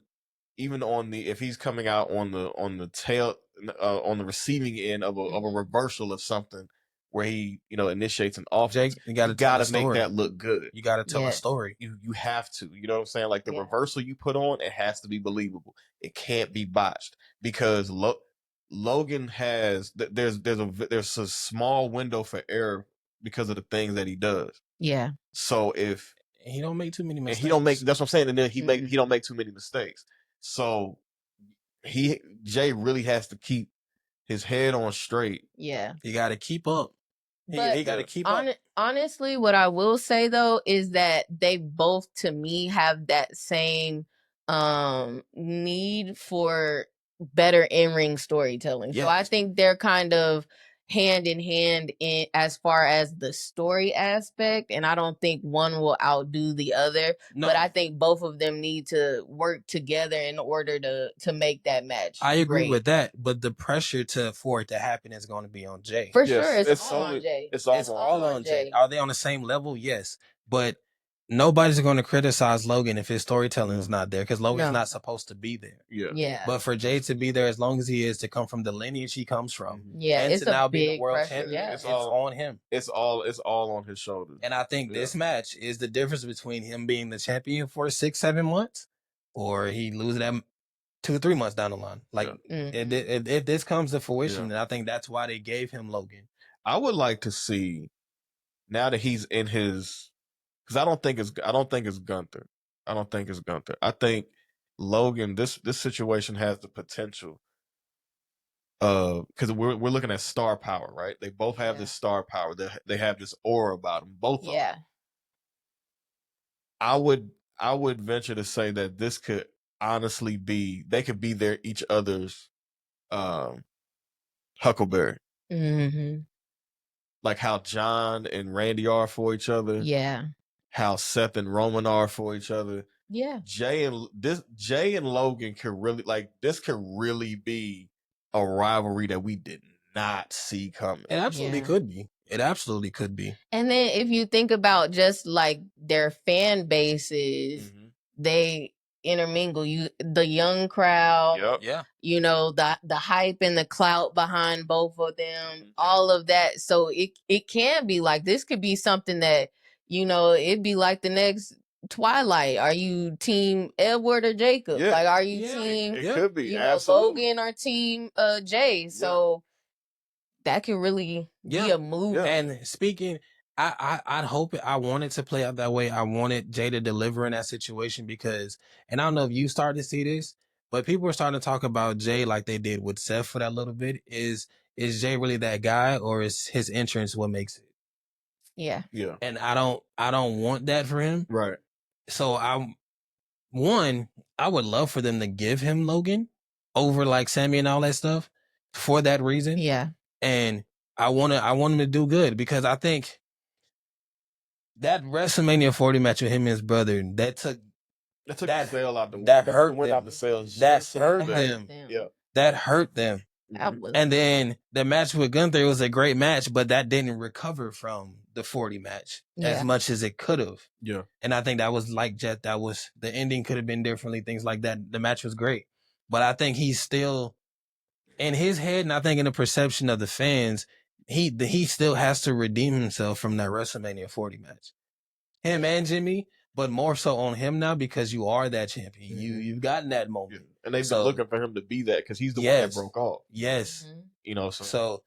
the, if he's coming out on the tail, on the receiving end of a reversal of something where he, initiates an offense, you gotta make that look good. You gotta tell a story. You have to, you know what I'm saying? Like the reversal you put on, it has to be believable. It can't be botched, because Logan has, there's a small window for error because of the things that he does. Yeah. So if he don't make too many mistakes, that's what I'm saying. And then he don't make too many mistakes. So Jey really has to keep his head on straight. Yeah. He got to keep up. He got to keep up. Honestly, what I will say though is that they both, to me, have that same need for better in-ring storytelling. So I think they're kind of hand in hand in as far as the story aspect, and I don't think one will outdo the other. No. But I think both of them need to work together in order to make that match. I agree with that, but the pressure for it to happen is going to be on Jey. For sure, it's all on Jey. It's all on Jey. Are they on the same level? Yes, but nobody's going to criticize Logan if his storytelling is not there, because Logan's not supposed to be there. Yeah. But for Jey to be there, as long as he is, to come from the lineage he comes from, and it's to now be the big world pressure, champion, it's all on him. It's all on his shoulders. And I think this match is the difference between him being the champion for 6-7 months, or he loses that 2-3 months down the line. Like if this comes to fruition, then I think that's why they gave him Logan. I would like to see, now that he's in his, because I don't think it's Gunther. I think Logan, this situation has the potential, because we're looking at star power, right? They both have this star power. They have this aura about them, both of them. I would venture to say that this could honestly be, they could be each other's Huckleberry. Mm-hmm. Like how John and Randy are for each other. Yeah. How Seth and Roman are for each other. Yeah. Jey and Logan could really, like, this could really be a rivalry that we did not see coming. It absolutely could be. It absolutely could be. And then if you think about just like their fan bases, they intermingle. The young crowd, the hype and the clout behind both of them, all of that. So it can be like, this could be something that, it'd be like the next Twilight. Are you team Edward or Jacob? Like, are you team? It could be absolutely. Logan or team Jey? So that could really be a move. And speaking, I'd hope I wanted to play out that way. I wanted Jey to deliver in that situation, because, and I don't know if you started to see this, but people are starting to talk about Jey like they did with Seth for that little bit. Is Jey really that guy, or is his entrance what makes it? Yeah. Yeah. And I don't want that for him. Right. So I would love for them to give him Logan over like Sami and all that stuff for that reason. Yeah. And I want him to do good, because I think that WrestleMania 40 match with him and his brother, that took the sale out the window. That hurt them. Out the sales. That hurt them. Yeah. That hurt them. And then the match with Gunther was a great match, but that didn't recover from the 40 match as much as it could have. Yeah. And I think that was like Jet. That was, the ending could have been differently, things like that. The match was great, but I think he's still in his head, and I think in the perception of the fans, he still has to redeem himself from that WrestleMania 40 match. Him and Jimmy, but more so on him now, because you are that champion. You've gotten that moment. And they've been looking for him to be that, because he's the one that broke off. Yes. So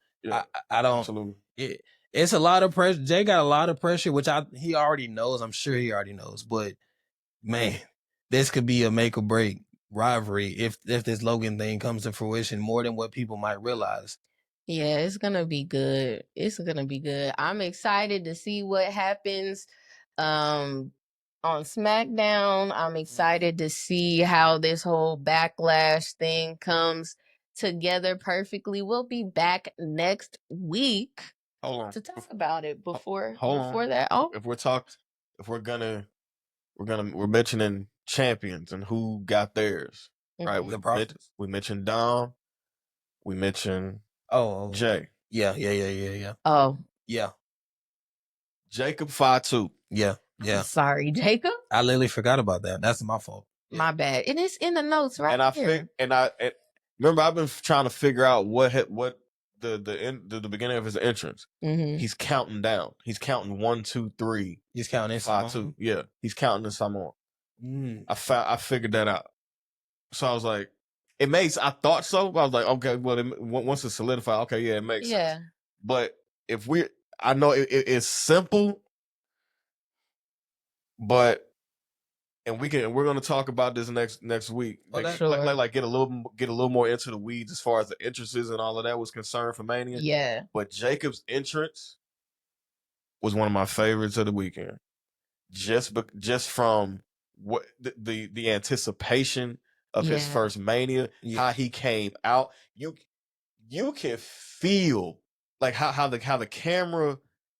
I don't. Absolutely. It's a lot of pressure. Jey got a lot of pressure, which he already knows. I'm sure he already knows. But man, this could be a make or break rivalry if this Logan thing comes to fruition, more than what people might realize. Yeah, it's gonna be good. I'm excited to see what happens. on SmackDown. I'm excited to see how this whole backlash thing comes together perfectly. We'll be back next week to talk about it before that. Oh, we're mentioning champions and who got theirs, right? We mentioned Dom. We mentioned Jay. Yeah. Oh. Yeah. Jacob Fatu. Yeah. I'm sorry, Jacob. I literally forgot about that. That's my fault. My bad. And it's in the notes right here. Remember, I've been trying to figure out what the beginning of his entrance. Mm-hmm. He's counting down. He's counting 1, 2, 3. He's counting Fatu. Yeah, he's counting in Samoan. I figured that out. So I was like, I thought so. But I was like, okay, well, once it's solidified, okay, yeah, it makes sense. But I know it's simple, but we're going to talk about this next week. Like get a little more into the weeds as far as the entrances and all of that was concerned for Mania. Yeah. But Jacob's entrance was one of my favorites of the weekend. Just from what the anticipation of his first Mania, how he came out, you can feel like how the camera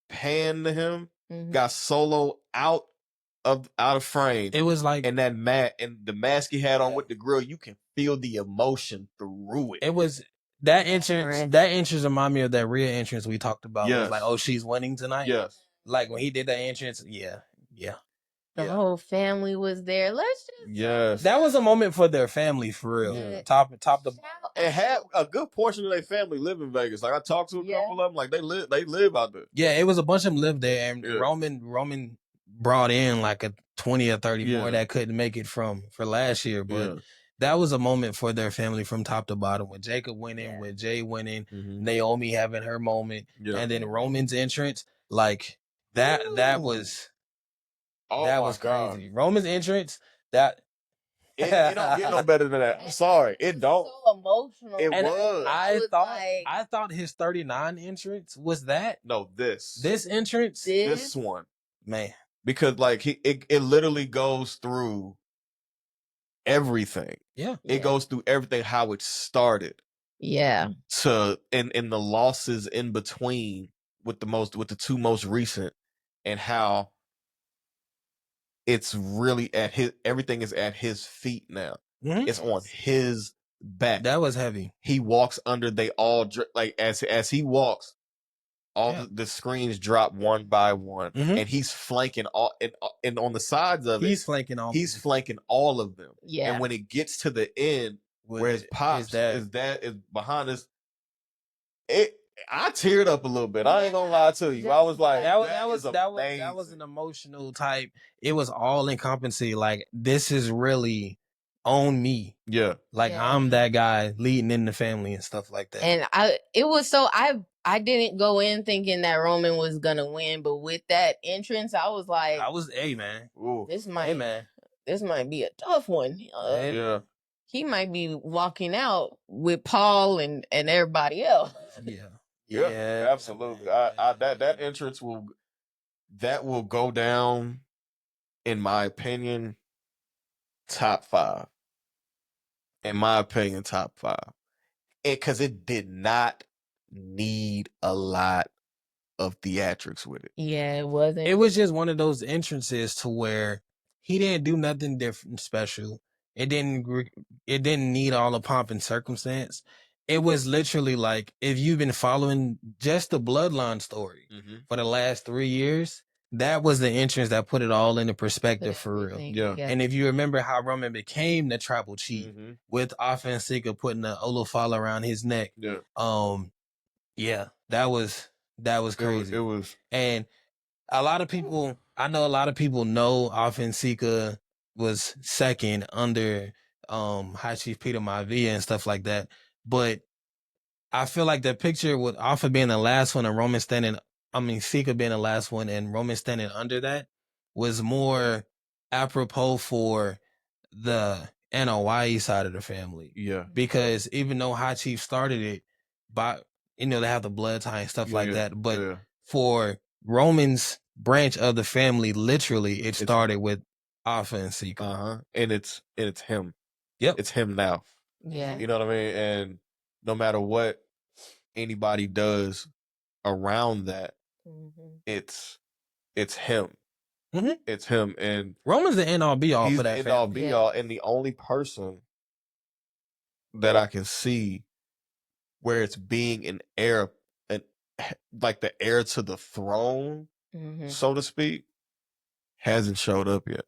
panned to him, got Solo out of frame. It was like, and and the mask he had on with the grill, you can feel the emotion through it. It was that entrance. That entrance reminded me of that Rhea entrance we talked about. Yes. It was like, oh, she's winning tonight. Yes. Like when he did that entrance, The whole family was there. Let's just that was a moment for their family for real. Yeah. Top the and had a good portion of their family live in Vegas. Like I talked to a couple of them, like they live out there. Yeah, it was a bunch of them live there, and Roman brought in like a 20 or 30 more that couldn't make it for last year, but that was a moment for their family from top to bottom. With Jacob winning, with Jay winning, Naomi having her moment, and then Roman's entrance, like that was. That was crazy. Roman's entrance, it don't get no better than that. I'm sorry, it don't. So emotional. It was. I thought his 39 entrance was that. No, this entrance, this one, man, because like it literally goes through everything. Yeah, it goes through everything. How it started. Yeah. To in the losses in between with the two most recent, and how. It's really everything is at his feet now. Mm-hmm. It's on his back. That was heavy. He walks under, they all, like, as he walks, all the screens drop one by one, and he's flanking all, and on the sides of he's flanking all of them. Yeah. And when it gets to the end, where his pops is behind us, I teared up a little bit. I ain't gonna lie to you. I was like, that was an emotional type. It was all encompassing. Like, this is really on me. Yeah. Like, I'm that guy leading in the family and stuff like that. And I didn't go in thinking that Roman was gonna win, but with that entrance, I was like, man. This might be a tough one. He might be walking out with Paul and everybody else. Yeah, absolutely. That entrance will go down, in my opinion, top 5. In my opinion, top 5. Because it did not need a lot of theatrics with it. Yeah, it wasn't. It was just one of those entrances to where he didn't do nothing different special. It didn't need all the pomp and circumstance. It was literally like, if you've been following just the Bloodline story for the last 3 years, that was the entrance that put it all into perspective for real. Yeah. And if you remember how Roman became the tribal chief with Offensica putting the Olafala around his neck. Yeah. That was crazy. It was. And I know a lot of people know Offensica was second under High Chief Peter Maivia and stuff like that. But I feel like the picture with Alpha being the last one and Sika being the last one and Roman standing under that was more apropos for the NOYE side of the family. Yeah. Because even though High Chief started it, they have the blood tie and stuff like that. But for Roman's branch of the family, literally, it started with offense sequence. And it's him. Yep. It's him now. Yeah. You know what I mean? And no matter what anybody does around that, it's him. Mm-hmm. It's him. And Roman's the end all be all for that. He's the end all be all, and the only person that I can see where it's being an heir, like the heir to the throne, so to speak, hasn't showed up yet.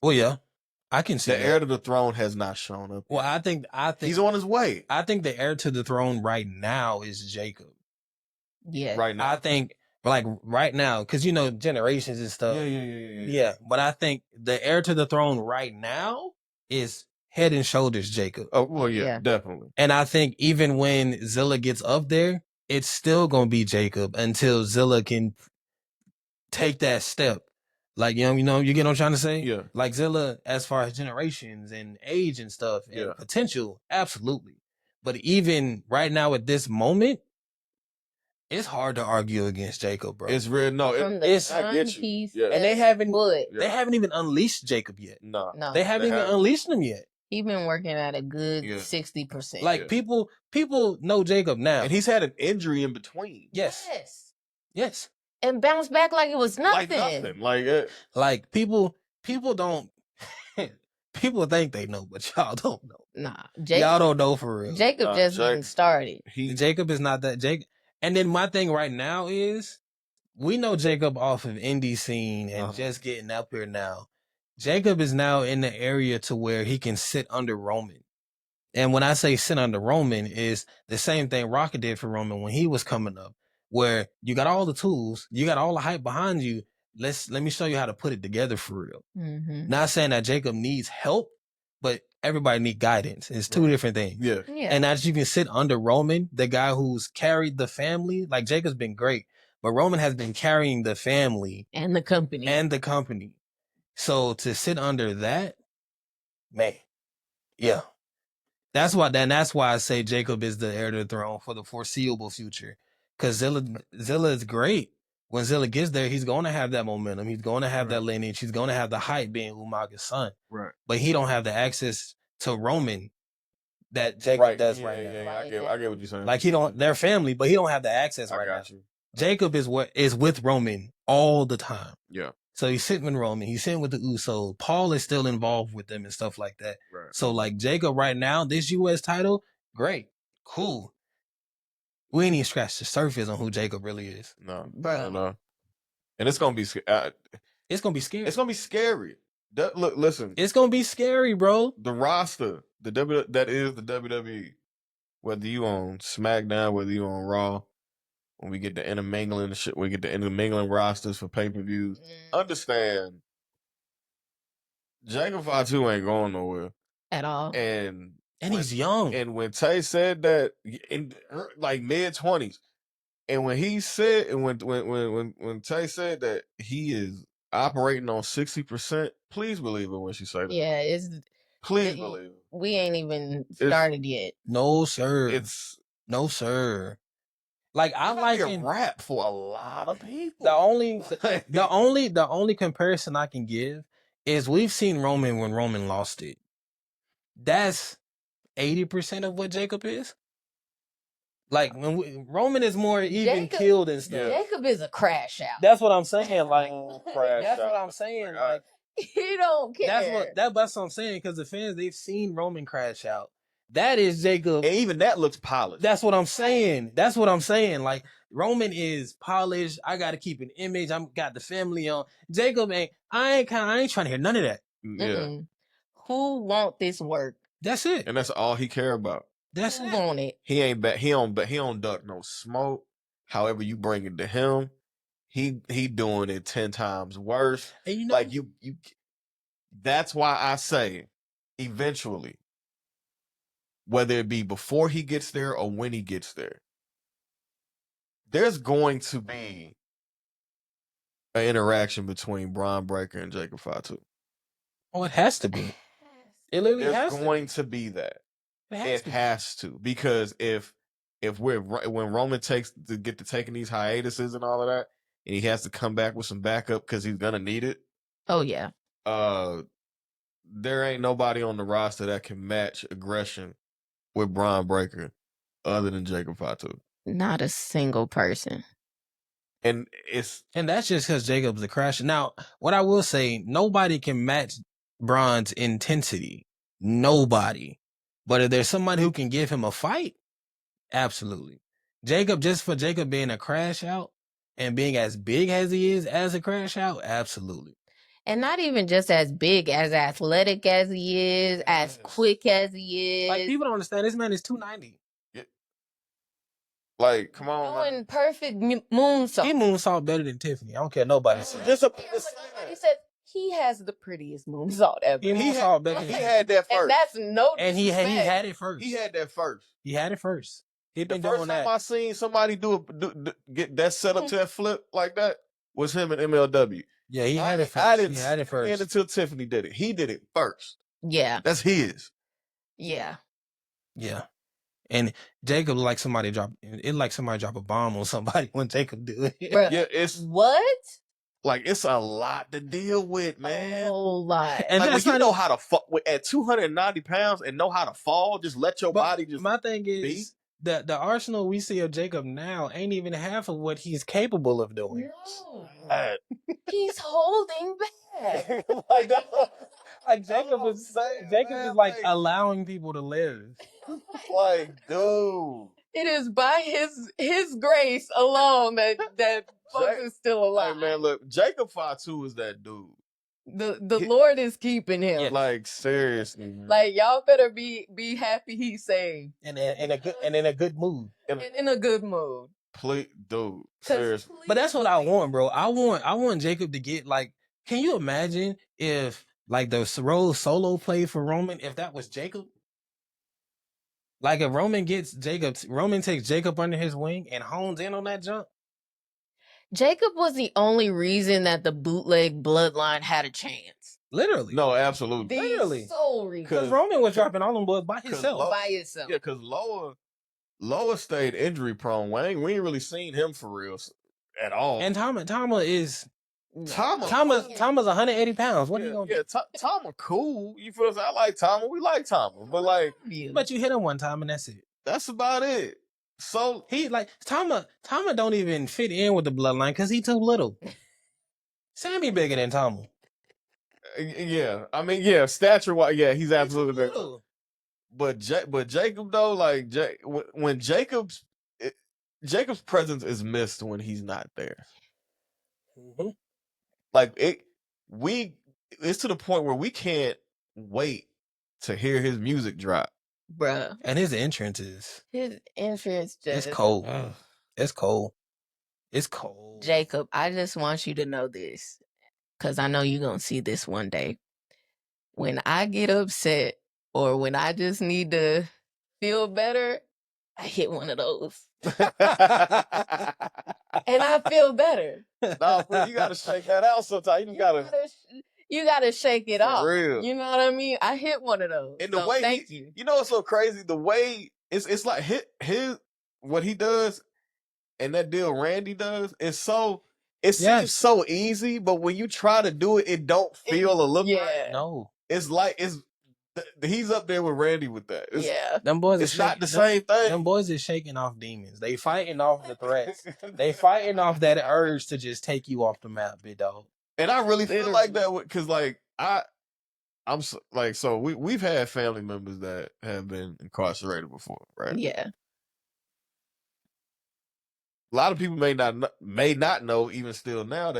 Well, yeah, I can see the heir to the throne has not shown up. Well, yet. I think he's on his way. I think the heir to the throne right now is Jacob. Yeah, right now. I think like right now, because you know generations and stuff. Yeah. But I think the heir to the throne right now is head and shoulders Jacob. Oh well, yeah, definitely. And I think even when Zilla gets up there, it's still gonna be Jacob until Zilla can take that step. Like, you get what I'm trying to say? Yeah. Like Zilla, as far as generations and age and stuff and potential, absolutely. But even right now at this moment, it's hard to argue against Jacob, bro. It's real. No, it's I get you. Yeah. And they haven't even unleashed Jacob yet. No. They haven't even unleashed him yet. He's been working at a good 60%. Like people know Jacob now. And he's had an injury in between. Yes. And bounced back like it was nothing. Like people don't people think they know, but y'all don't know. Nah. Y'all don't know for real. Jacob just getting started. Jacob is not that Jacob. And then my thing right now is we know Jacob off of indie scene and just getting up here now. Jacob is now in the area to where he can sit under Roman. And when I say sit under Roman is the same thing Rocket did for Roman when he was coming up, where you got all the tools, you got all the hype behind you. Let me show you how to put it together for real. Not saying that Jacob needs help, but everybody needs guidance. It's two different things. Yeah. And as you can sit under Roman, the guy who's carried the family, like Jacob's been great, but Roman has been carrying the family and the company. So to sit under that, man, yeah. That's why I say Jacob is the heir to the throne for the foreseeable future. Because Zilla is great. When Zilla gets there, he's going to have that momentum. He's going to have that lineage. He's going to have the hype being Umaga's son. Right. But he don't have the access to Roman that Jacob does right now. Yeah, I get what you're saying. Like they're family, but he don't have the access right now. Jacob is with Roman all the time. Yeah. So he's sitting with Roman. He's sitting with the Usos. Paul is still involved with them and stuff like that. Right. So like Jacob right now, this U.S. title, great, cool. We ain't even scratched the surface on who Jacob really is. No, bro. No. And it's gonna be. It's gonna be scary. It's gonna be scary. Look, listen. It's gonna be scary, bro. The roster, that is the WWE. Whether you on SmackDown, whether you on Raw. When we get the intermingling shit, we get the intermingling rosters for pay-per-views. Understand, Jacob Fatu ain't going nowhere at all, and he's young. And when Tay said that in like mid-20s, and when he said, and when Tay said that he is operating on 60%, please believe it when she said that. Yeah, please believe it. We ain't even started yet. No, sir. No, sir. Like I like a rap for a lot of people. The only comparison I can give is we've seen Roman when Roman lost it. That's 80% of what Jacob is. Like when Roman is more even killed and stuff. Jacob is a crash out. That's what I'm saying. Like that's what I'm saying. Like he don't care. That's what I'm saying. Because the fans, they've seen Roman crash out. That is Jacob. And even that looks polished. That's what I'm saying. Like Roman is polished. I got to keep an image. I got the family on. Jacob ain't. I ain't trying to hear none of that. Yeah. Who want this work? That's it. And that's all he care about. That's Who want it? He ain't bet. He don't duck no smoke. However you bring it to him, he doing it 10 times worse. And like you. That's why I say, eventually. Whether it be before he gets there or when he gets there, there's going to be an interaction between Braun Breaker and Jacob Fatu. Oh, it has to be. It literally has to. There's going to be that. It has to. Because when Roman takes to get to taking these hiatuses and all of that, and he has to come back with some backup because he's gonna need it. Oh yeah. There ain't nobody on the roster that can match aggression with Braun Breaker other than Jacob Fatu. Not a single person. And that's just because Jacob's a crasher. Now, what I will say, nobody can match Braun's intensity. Nobody. But if there's somebody who can give him a fight, absolutely. Jacob, just for Jacob being a crash out and being as big as he is as a crash out, absolutely. And not even just as big, as athletic as he is, as quick as he is. Like, people don't understand, this man is 290. Like, come on, doing perfect moonsault. He moonsault better than Tiffany. I don't care nobody says. He said he has the prettiest moonsault ever. He had that first. And that's no and he had it first. He had that first. He had it first. He been the doing first that. time I seen somebody get that set up to that flip like that was him in MLW. Yeah, he had it first. He had it first. And until Tiffany did it. He did it first. Yeah. That's his. Yeah. Yeah. And Jacob like somebody drop a bomb on somebody when Jacob do it. Bruh, yeah, it's what? Like, it's a lot to deal with, man. A whole lot. And like, when you know how to fall at 290 pounds and know how to fall, just let your body just. My thing is the arsenal we see of Jacob now ain't even half of what he's capable of doing. No. He's holding back. Like Jacob is like allowing people to live. Like, dude. It is by his grace alone that folks is still alive. Hey, man, look, Jacob Fatu is that dude. The Lord is keeping him. Yeah. Like, seriously. Man. Like, y'all better be happy he's saved. And in a good mood. And in a good mood. Please, dude. Seriously. But that's what I want, bro. I want Jacob to get, like, can you imagine if, like, the role solo play for Roman, if that was Jacob? Like, if Roman takes Jacob under his wing and hones in on that jump. Jacob was the only reason that the bootleg bloodline had a chance. Literally. No, absolutely. Literally. Sole reason. Because Roman was dropping all them blood by himself. Yeah, because Loa stayed injury prone. We ain't really seen him for real at all. And Tama is... Tama's 180 pounds. What are you gonna do? Yeah, Tama cool. You feel? I like Tama. We like Tama, but like, but you hit him one time and that's it. That's about it. So he like Tama don't even fit in with the bloodline because he too little. Sami bigger than Tama. Yeah, I mean, yeah, stature wise, yeah, he's absolutely bigger. But Jacob though, like when Jacob's presence is missed when he's not there. Mm-hmm. Like it's to the point where we can't wait to hear his music drop, bruh. And his entrance just it's cold. It's cold. It's cold. Jacob, I just want you to know this, because I know you're gonna see this one day. When I get upset or when I just need to feel better, I hit one of those. And I feel better. No, you gotta shake that out sometimes. You gotta shake it off. Real. You know what I mean? I hit one of those. And the way thank you. You know what's so crazy? The way it's like his what he does and that deal Randy does is so seems so easy, but when you try to do it, it don't feel or look right. No. It's like he's up there with Randy with that. Them boys it's not the same thing. Them boys is shaking off demons. They fighting off the threats. They fighting off that urge to just take you off the map, big dog. And I really feel like that because like I'm like, so we've had family members that have been incarcerated before, right? Yeah. A lot of people may not know even still now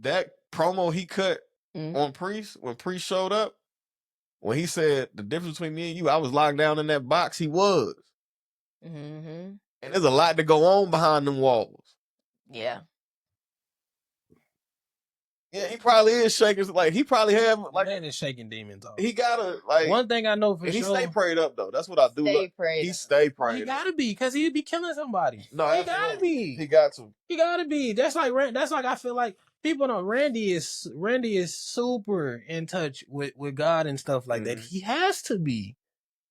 that promo he cut on Priest when Priest showed up, when he said the difference between me and you, I was locked down in that box. He was. Mm-hmm. And there's a lot to go on behind them walls. Yeah. Yeah, he probably is shaking. Like he probably have like man is shaking demons off. He gotta like one thing I know for sure. He stay prayed up though. That's what I do. He stay prayed. He gotta be because he'd be killing somebody. No, he gotta be. He got to. He gotta be. That's like I feel like people know Randy is super in touch with God and stuff like that. He has to be.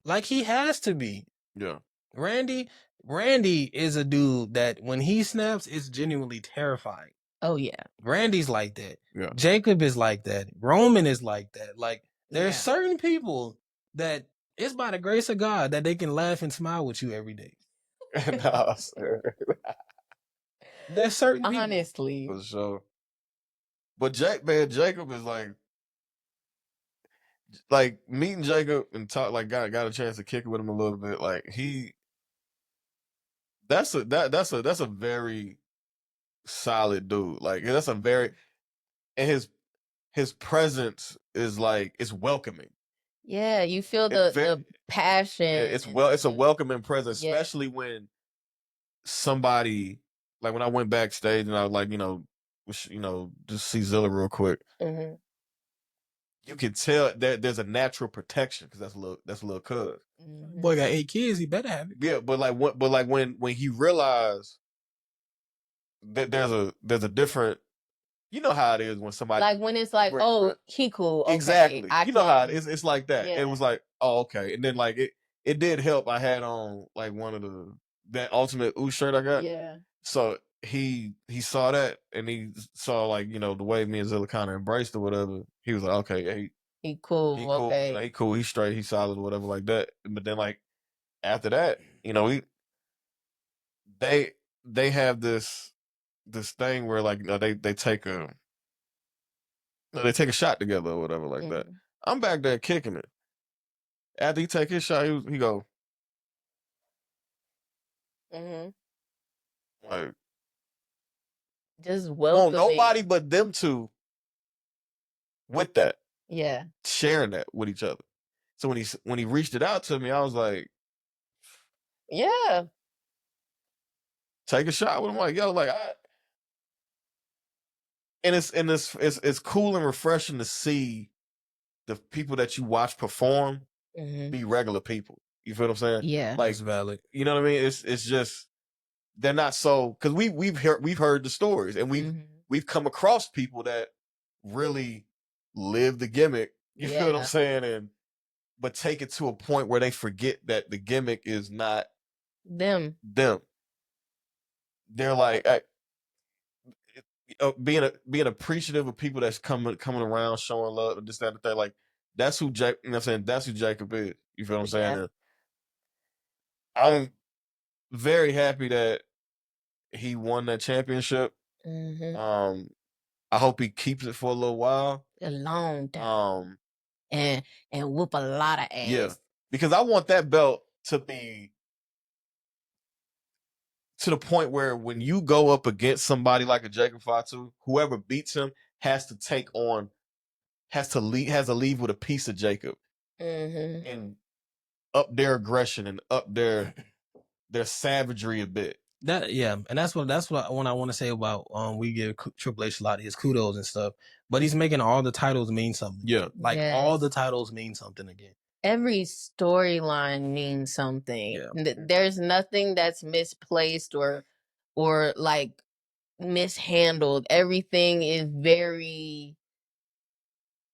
Like he has to be. Yeah. Randy is a dude that when he snaps, it's genuinely terrifying. Oh yeah. Randy's like that. Yeah. Jacob is like that. Roman is like that. Like there's certain people that it's by the grace of God that they can laugh and smile with you every day. No, sir. There's certain people. Honestly. For sure. But Jacob is like meeting Jacob and talk, like got a chance to kick it with him a little bit. Like that's a very solid dude. Like that's a very, and his presence is like, it's welcoming. Yeah, you feel the passion. It's a welcoming presence, especially when somebody, like when I went backstage and I was like, just see Zilla real quick. Mm-hmm. You can tell that there's a natural protection because that's a little cuz. Mm-hmm. Boy got 8 kids, he better have it. Yeah, but when he realized that there's a different, you know how it is when somebody, like when it's like, oh, he cool. Okay, exactly. You know how it is. It's like that. Yeah. It was like, oh, okay. And then like it did help. I had on like one of that Ultimate Ooh shirt I got. Yeah. So he saw that and he saw like, the way me and Zilla kind of embraced or whatever. He was like, okay, he cool. He cool. Okay. He cool. He's straight. He's solid or whatever like that. But then like after that, they have this thing where like they take a shot together or whatever like that. I'm back there kicking it. After he take his shot, he go. Like, just welcoming. No, nobody but them two with that. Yeah. Sharing that with each other. So when he reached it out to me, I was like, yeah. Take a shot with him. Like, yo, like it's cool and refreshing to see the people that you watch perform be regular people. You feel what I'm saying? Yeah. Like, that's valid. You know what I mean? It's just they're not so, because we've heard the stories and we've come across people that really live the gimmick. You feel what I'm saying? But take it to a point where they forget that the gimmick is not them. They're like being appreciative of people that's coming around, showing love and this, that, and that. Like that's who Jacob. You know what I'm saying? That's who Jacob is. You feel what I'm saying? Yeah. I'm very happy that he won that championship. I hope he keeps it for a little while, a long time, and whoop a lot of ass. Yeah, because I want that belt to be to the point where when you go up against somebody like a Jacob Fatu, whoever beats him has to leave with a piece of Jacob and up their aggression and up their savagery a bit. And that's what I want to say about we give Triple H a lot of his kudos and stuff, but he's making all the titles mean something. Yeah, like all the titles mean something again. Every storyline means something. Yeah. There's nothing that's misplaced or like mishandled. Everything is very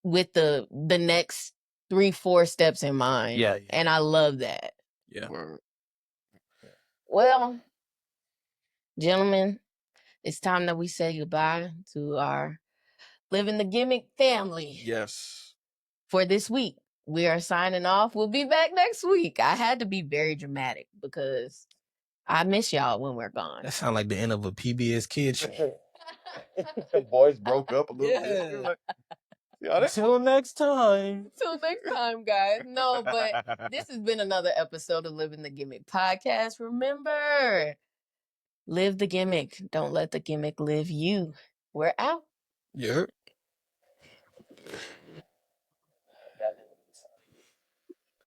with the next 3-4 steps in mind. Yeah. And I love that. Yeah. Well, gentlemen, it's time that we say goodbye to our Living the Gimmick family. Yes. For this week. We are signing off. We'll be back next week. I had to be very dramatic because I miss y'all when we're gone. That sounds like the end of a PBS Kids show. The boys broke up a little bit. Until next time. Until next time, guys. No, but this has been another episode of Living the Gimmick podcast. Remember, live the gimmick. Don't let the gimmick live you. We're out. Yeah.